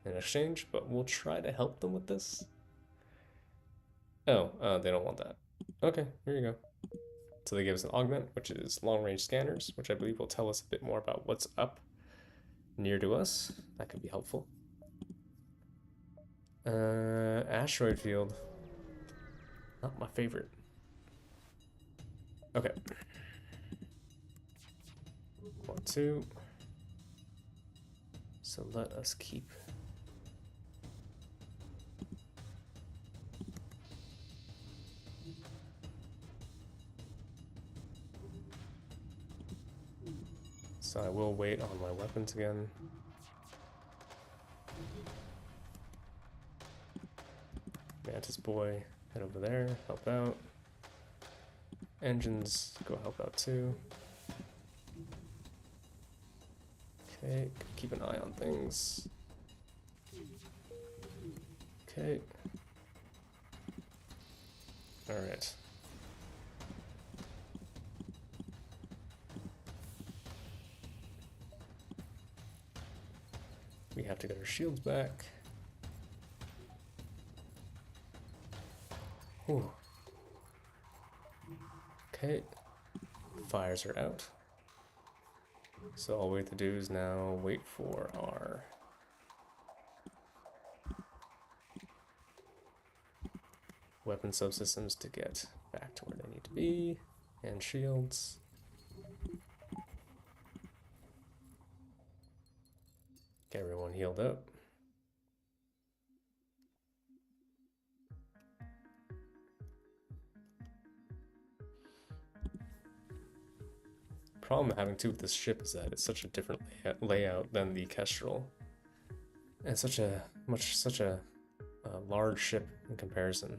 in exchange, but we'll try to help them with this. Oh, they don't want that. Okay, here you go. So they give us an augment, which is long-range scanners, which I believe will tell us a bit more about what's up near to us. That could be helpful. Asteroid field. Not my favorite. Okay. 1, 2. So let us keep. So I will wait on my weapons again. Mantis boy, head over there, help out. Engines, go help out too. Okay, keep an eye on things. Okay. Alright. We have to get our shields back. Whew. Okay. Fires are out. So all we have to do is now wait for our weapon subsystems to get back to where they need to be, and shields. Get everyone healed up. Problem having too with this ship is that it's such a different layout than the Kestrel, and such a large ship in comparison.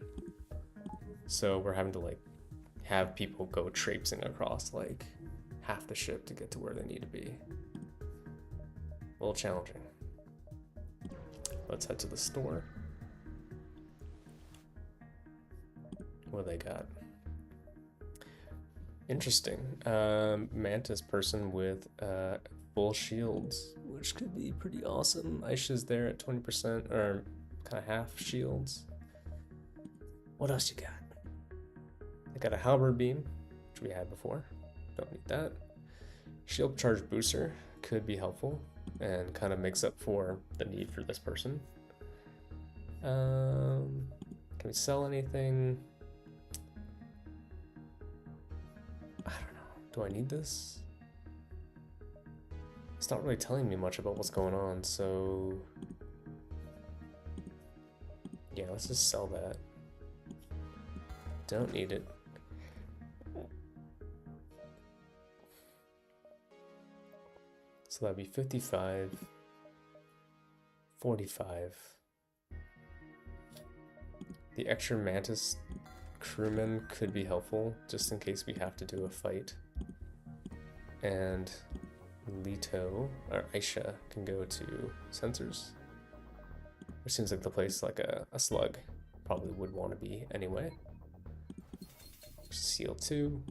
So we're having to like have people go traipsing across like half the ship to get to where they need to be. A little challenging. Let's head to the store. What do they got? Interesting. Mantis person with full shields, which could be pretty awesome. Aisha's there at 20% or kind of half shields. What else you got? I got a halberd beam, which we had before. Don't need that. Shield charge booster could be helpful and kind of makes up for the need for this person. Can we sell anything? I don't know. Do I need this? It's not really telling me much about what's going on, so yeah, let's just sell that. Don't need it. So that'd be 55, 45. The extra Mantis crewman could be helpful, just in case we have to do a fight. And Leto, or Aisha, can go to sensors. Which seems like the place like a slug probably would want to be anyway. Seal 2.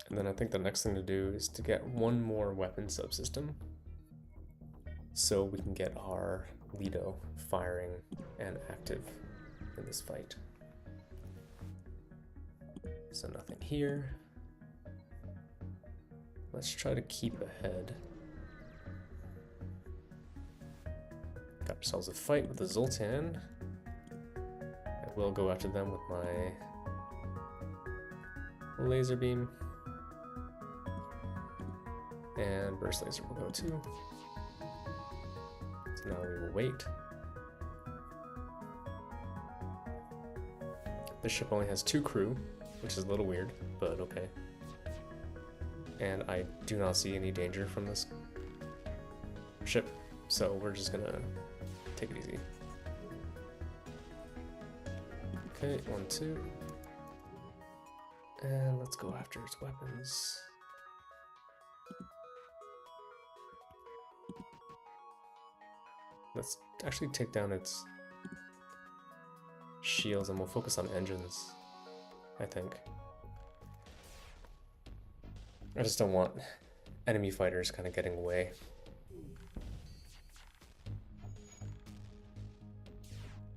And then I think the next thing to do is to get one more weapon subsystem so we can get our Leto firing and active in this fight. So nothing here. Let's try to keep ahead. Got ourselves a fight with the Zoltan. I will go after them with my laser beam. And burst laser will go too. So now we will wait. This ship only has 2 crew, which is a little weird, but okay. And I do not see any danger from this ship, so we're just gonna take it easy. Okay, 1, 2. And let's go after its weapons. Let's actually take down its shields and we'll focus on engines, I think. I just don't want enemy fighters kind of getting away.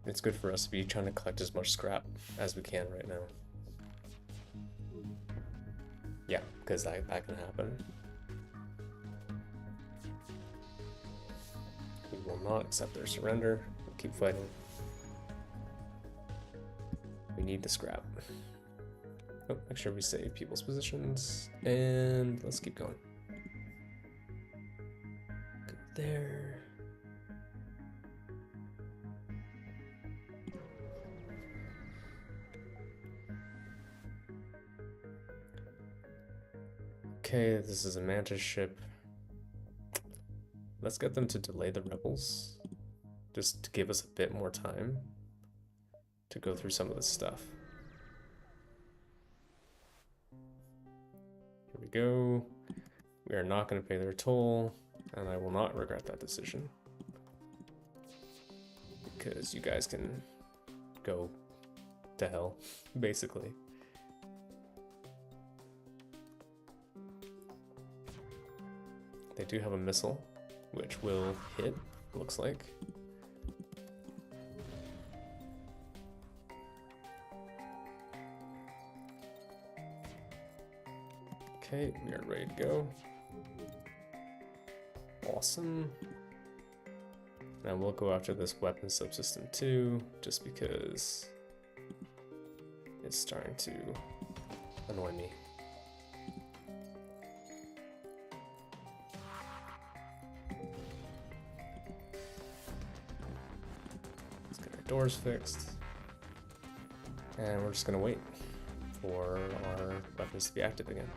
It's good for us to be trying to collect as much scrap as we can right now. Yeah, because that can happen. We will not accept their surrender. We'll keep fighting. We need the scrap. Oh, make sure we save people's positions. And let's keep going. Go there. Okay, this is a Mantis ship. Let's get them to delay the rebels, just to give us a bit more time to go through some of this stuff. Here we go. We are not going to pay their toll, and I will not regret that decision. Because you guys can go to hell, basically. They do have a missile, which will hit, looks like. Okay, we are ready to go. Awesome. Now we'll go after this weapon subsystem too, just because it's starting to annoy me. doors fixed. And we're just gonna wait for our weapons to be active again.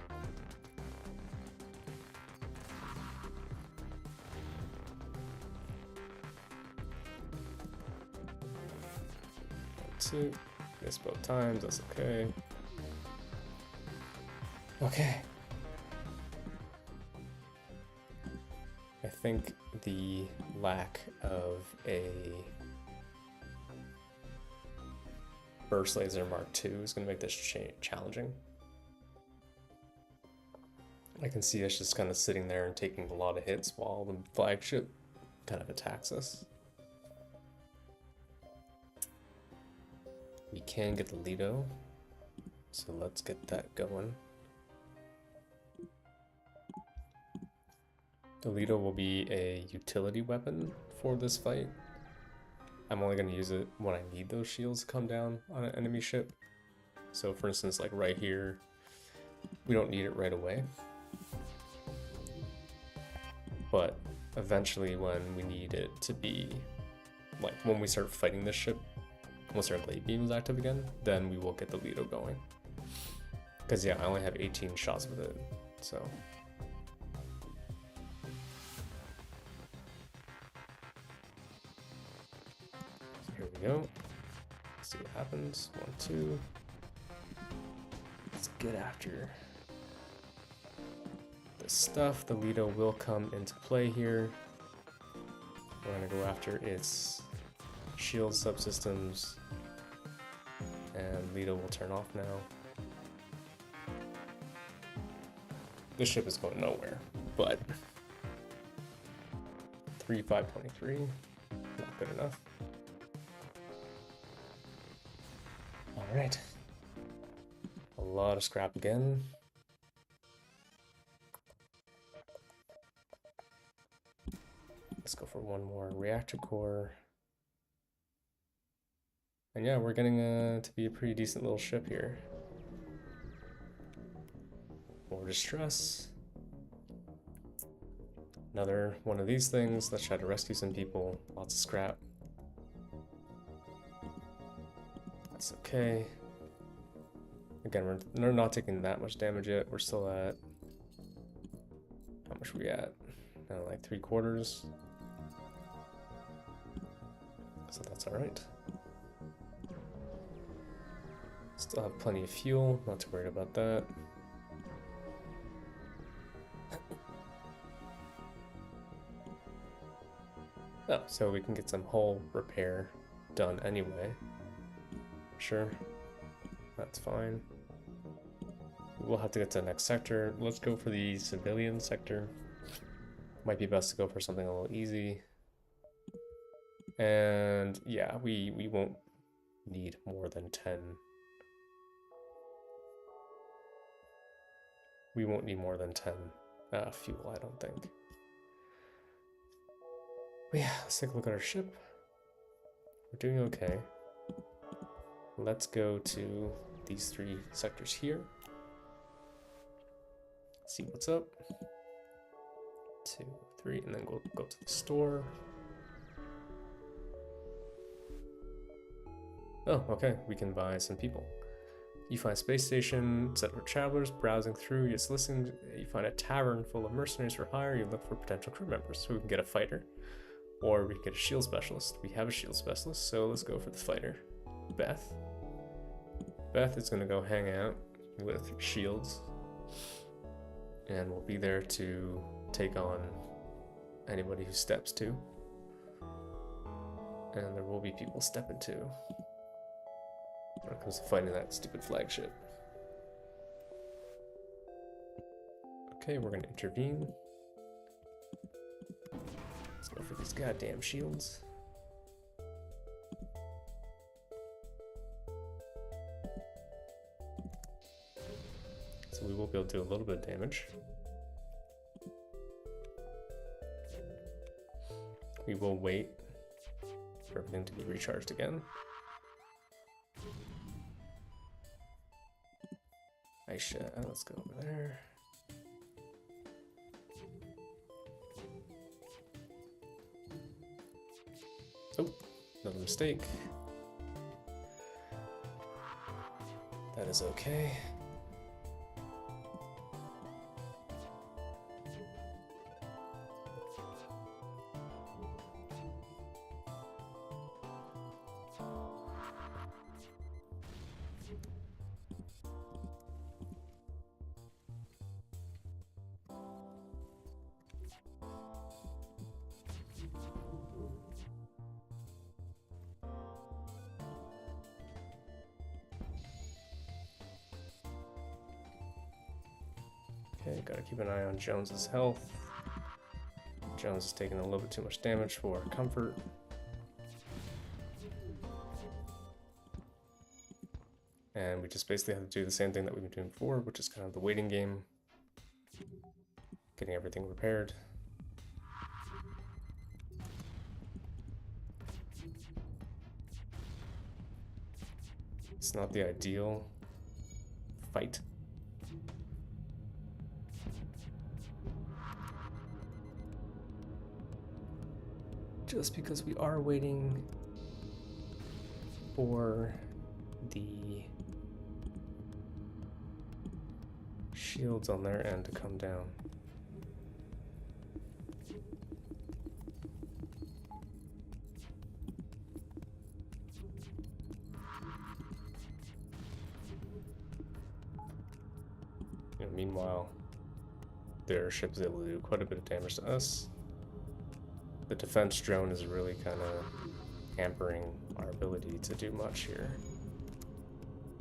Two, missed both times, that's okay. Okay. I think the lack of a burst laser Mark II is going to make this challenging. I can see us just kind of sitting there and taking a lot of hits while the flagship kind of attacks us. We can get the Lido, so let's get that going. The Lido will be a utility weapon for this fight. I'm only going to use it when I need those shields to come down on an enemy ship. So for instance, like right here, we don't need it right away. But eventually when we need it to be, like when we start fighting this ship, once our late beam is active again, then we will get the Lido going. Because yeah, I only have 18 shots with it, so. Here we go. Let's see what happens. 1, 2. Let's get after this stuff. The Lido will come into play here. We're gonna go after its shield subsystems, and Lido will turn off now. This ship is going nowhere, but 3-5-23, not good enough. All right, a lot of scrap again. Let's go for one more reactor core. And yeah, we're getting to be a pretty decent little ship here. More distress. Another one of these things. Let's try to rescue some people. Lots of scrap. That's okay. Again, we're not taking that much damage yet. We're still at... How much are we at? Like 3/4. So that's alright. Still have plenty of fuel, not too worried about that. Oh, so we can get some hull repair done anyway. Sure, that's fine. We'll have to get to the next sector. Let's go for the civilian sector. Might be best to go for something a little easy. And yeah, we won't need more than 10. We won't need more than 10 fuel, I don't think. But yeah, let's take a look at our ship. We're doing okay. Let's go to these 3 sectors here. See what's up. 2, 3, and then we'll go to the store. Oh, okay, we can buy some people. You find a space station set for travelers, browsing through, you listen, you find a tavern full of mercenaries for hire, you look for potential crew members. So we can get a fighter, or we can get a shield specialist. We have a shield specialist, so let's go for the fighter. Beth. Beth is gonna go hang out with shields, and we'll be there to take on anybody who steps to. And there will be people stepping to when it comes to fighting that stupid flagship. Okay, we're gonna intervene. Let's go for these goddamn shields. So we will be able to do a little bit of damage. We will wait for everything to be recharged again. Aisha, let's go over there. Oh, another mistake. is okay. Okay, gotta keep an eye on Jones's health. Jones is taking a little bit too much damage for comfort. And we just basically have to do the same thing that we've been doing before, which is kind of the waiting game. Getting everything repaired. It's not the ideal fight. Just because we are waiting for the shields on their end to come down. Meanwhile, their ship is able to do quite a bit of damage to us. The defense drone is really kind of hampering our ability to do much here.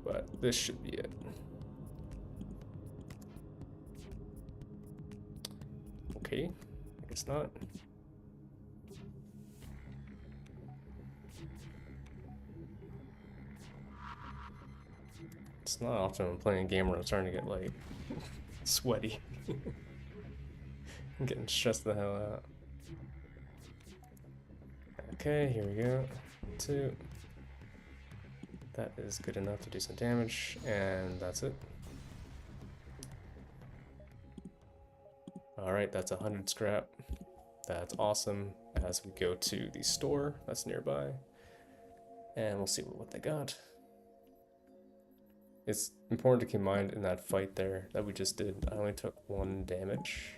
But this should be it. Okay, I guess not. It's not often I'm playing a game where I'm starting to get like sweaty. I'm getting stressed the hell out. Okay, here we go. 2. That is good enough to do some damage, and that's it. Alright, that's 100 scrap. That's awesome. As we go to the store that's nearby, and we'll see what they got. It's important to keep in mind in that fight there that we just did, I only took 1 damage.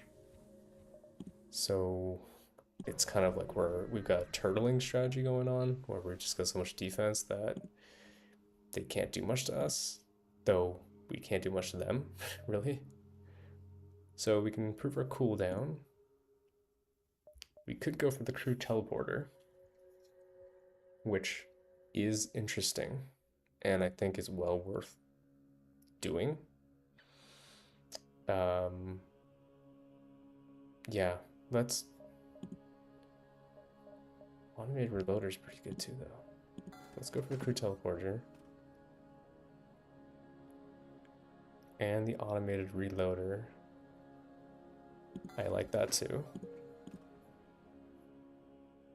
So it's kind of like we've got a turtling strategy going on, where we just got so much defense that they can't do much to us, though we can't do much to them, really. So we can improve our cooldown. We could go for the crew teleporter, which is interesting, and I think is well worth doing. Yeah, let's... Automated reloader is pretty good too, though. Let's go for the crew teleporter. And the automated reloader. I like that too.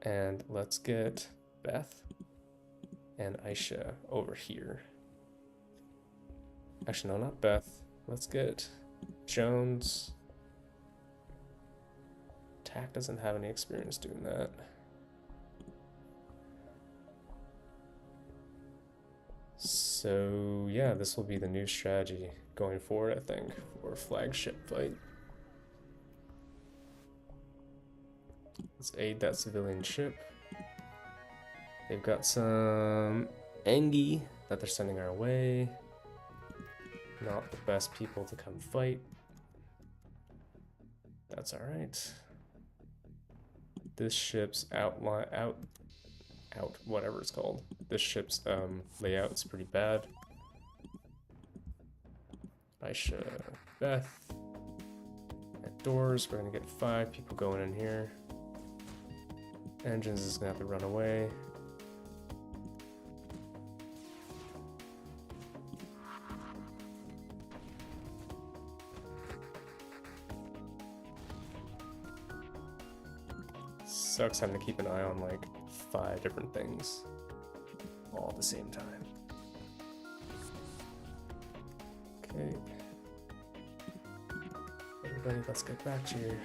And let's get Beth and Aisha over here. Actually, no, not Beth. Let's get Jones. Tack doesn't have any experience doing that. So yeah, this will be the new strategy going forward, I think, for a flagship fight. Let's aid that civilian ship. They've got some Engi that they're sending our way. Not the best people to come fight. That's alright. This ship's whatever it's called. This ship's layout is pretty bad. Aisha, Beth. At doors, we're gonna get 5 people going in here. Engines is gonna have to run away. Sucks having to keep an eye on like 5 different things all at the same time. Okay. Everybody, let's get back to your...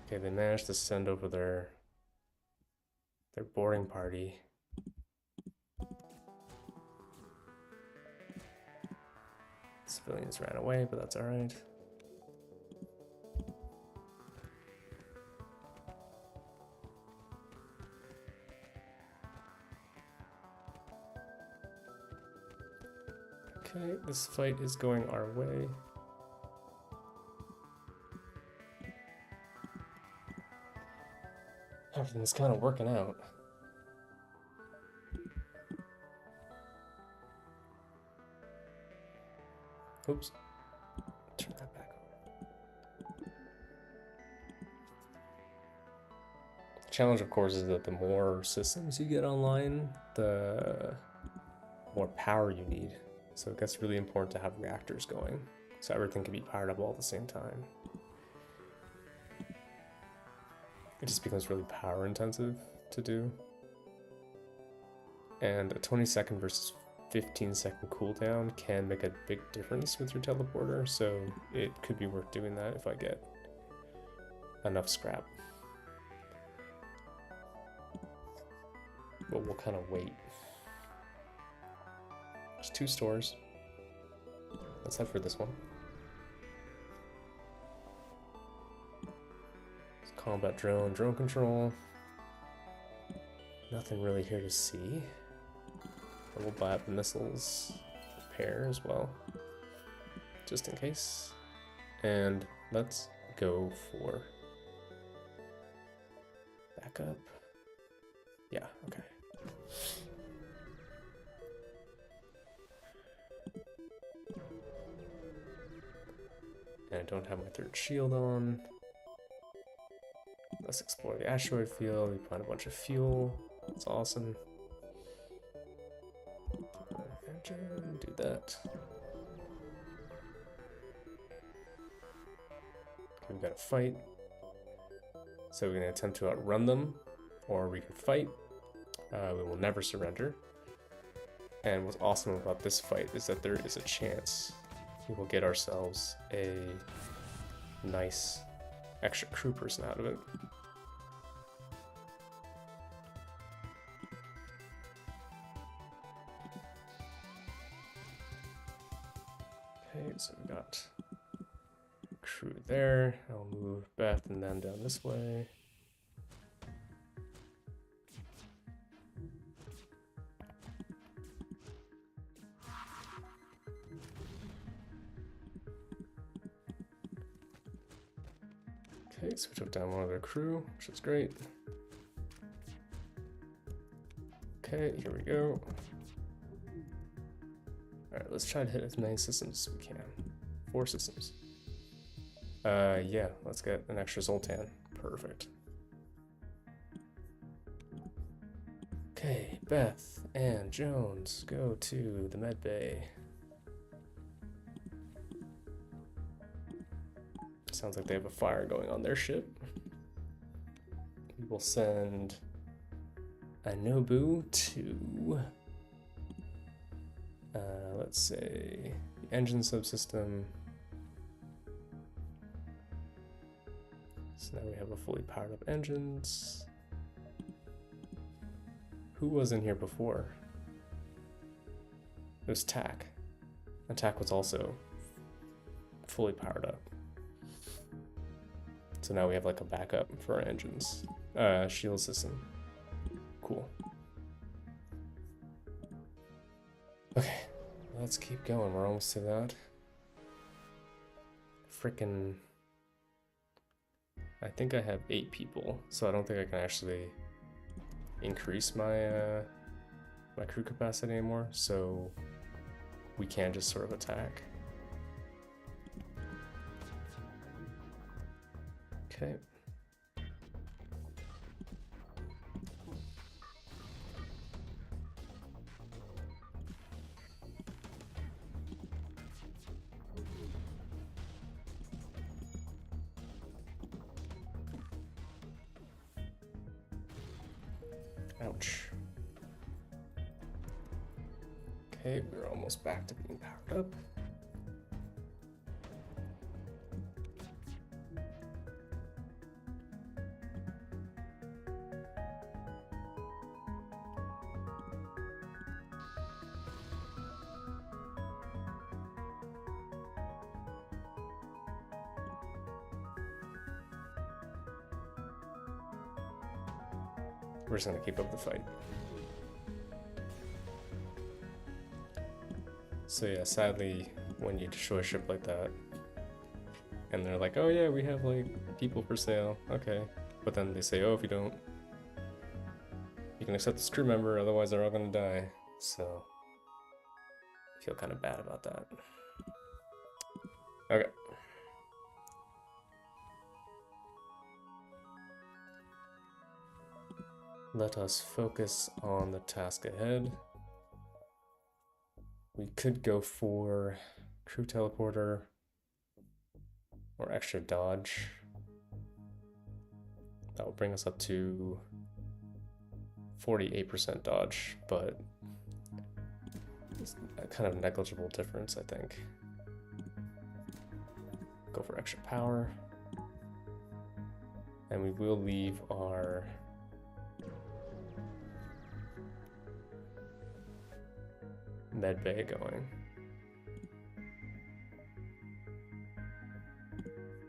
Okay, they managed to send over their boarding party. Civilians ran away, but that's all right. Okay, this fight is going our way. Everything's kind of working out. Oops. Turn that back on. The challenge, of course, is that the more systems you get online, the more power you need. So it gets really important to have reactors going, so everything can be powered up all at the same time. It just becomes really power intensive to do. And a 20-second versus 15-second cooldown can make a big difference with your teleporter, so it could be worth doing that if I get enough scrap. But we'll kind of wait. There's 2 stores. Let's head for this one. Combat drone, drone control. Nothing really here to see. But we'll buy up the missiles pair as well, just in case. And let's go for backup. Yeah, okay. And I don't have my 3rd shield on. Let's explore the asteroid field. We find a bunch of fuel. That's awesome. Engine, do that. Okay, we've got to fight. So we're going to attempt to outrun them, or we can fight. We will never surrender. And what's awesome about this fight is that there is a chance we will get ourselves a nice extra crew person out of it. Okay, so we got crew there. I'll move Beth and then down this way. Okay, so we took down one of their crew, which is great. Okay, here we go. Alright, let's try to hit as many systems as we can. 4 systems. Yeah, let's get an extra Zoltan. Perfect. Okay, Beth and Jones, go to the med bay. Sounds like they have a fire going on their ship. We will send Anobu to, let's say, the engine subsystem. So now we have a fully powered up engines. Who was in here before? It was TAC. And TAC was also fully powered up. So now we have like a backup for our engines. Shield system. Cool. Okay, let's keep going. We're almost to that. Frickin'. I think I have 8 people, so I don't think I can actually increase my my crew capacity anymore. So we can just sort of attack. Okay. Ouch. Okay, we're almost back to being powered up. we're just gonna keep up the fight. So yeah, sadly, when you destroy a ship like that, and they're like, oh yeah, we have like people for sale, okay. But then they say, oh, if you don't, you can accept this crew member, otherwise they're all gonna die. So, I feel kind of bad about that. Okay. Let us focus on the task ahead. We could go for crew teleporter or extra dodge. That will bring us up to 48% dodge, but it's a kind of negligible difference, I think. Go for extra power. And we will leave our med bay going.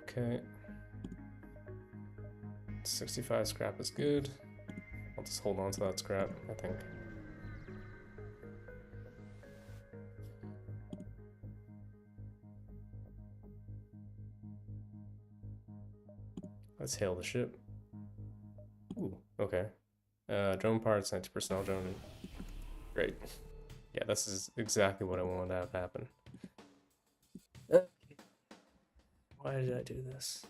Okay. 65 scrap is good. I'll just hold on to that scrap, I think. Let's hail the ship. Ooh, okay. Drone parts, 90 personnel drone. Great. Yeah, this is exactly what I wanted to have happen. Why did I do this?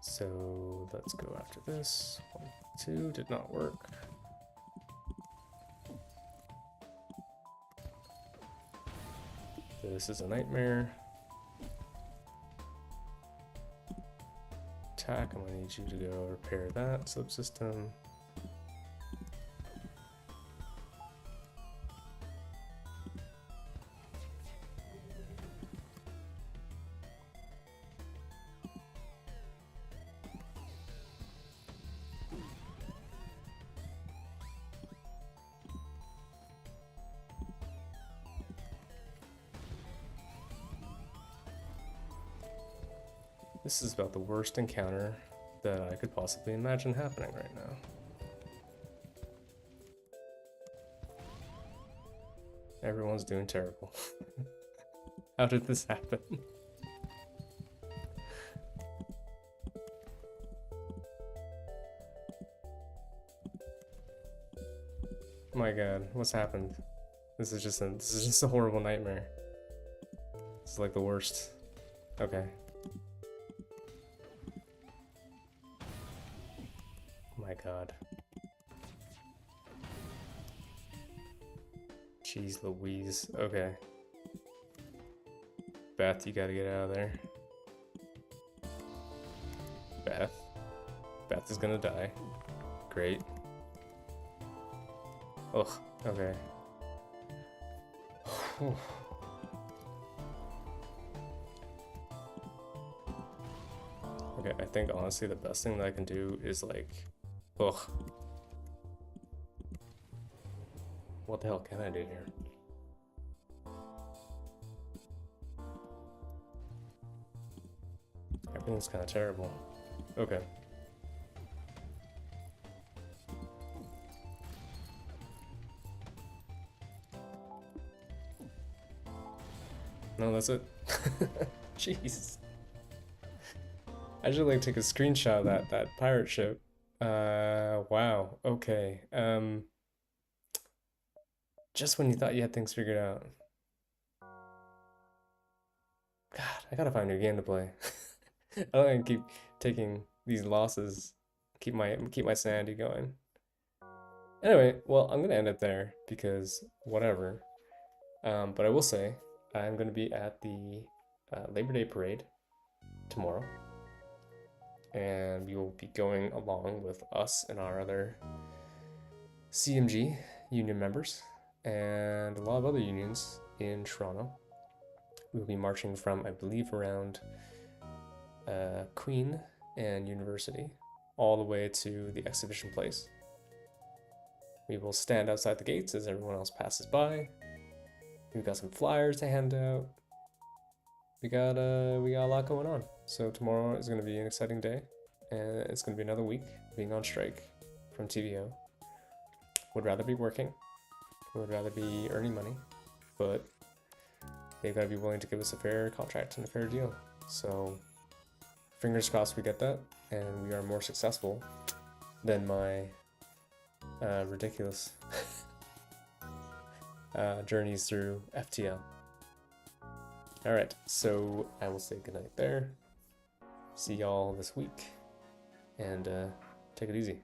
So let's go after this. 1, 2 did not work. This is a nightmare. Attack, I'm gonna need you to go repair that subsystem. This is about the worst encounter that I could possibly imagine happening right now. Everyone's doing terrible. How did this happen? My god, what's happened? This is just a horrible nightmare. This is like the worst. Okay. My god. Jeez Louise. Okay. Beth, you gotta get out of there. Beth. Beth is gonna die. Great. Ugh, okay. Okay, I think honestly the best thing that I can do is like, ugh. What the hell can I do here? Everything's kind of terrible. Okay. No, that's it. Jeez. I should like take a screenshot of that pirate ship. Wow. Okay. Just when you thought you had things figured out. God, I gotta find a new game to play. I don't want to keep taking these losses. Keep my sanity going. Anyway, well, I'm gonna end it there because whatever. But I will say I'm gonna be at the Labor Day parade tomorrow, and we will be going along with us and our other CMG union members and a lot of other unions in Toronto. We'll be marching from, I believe, around Queen and University all the way to the exhibition place. We will stand outside the gates as everyone else passes by. We've got some flyers to hand out. We got a lot going on. So tomorrow is going to be an exciting day, and it's going to be another week being on strike from TVO. Would rather be working. Would rather be earning money, but they've got to be willing to give us a fair contract and a fair deal. So fingers crossed we get that, and we are more successful than my ridiculous journeys through FTL. Alright, so I will say goodnight there. See y'all this week, and take it easy.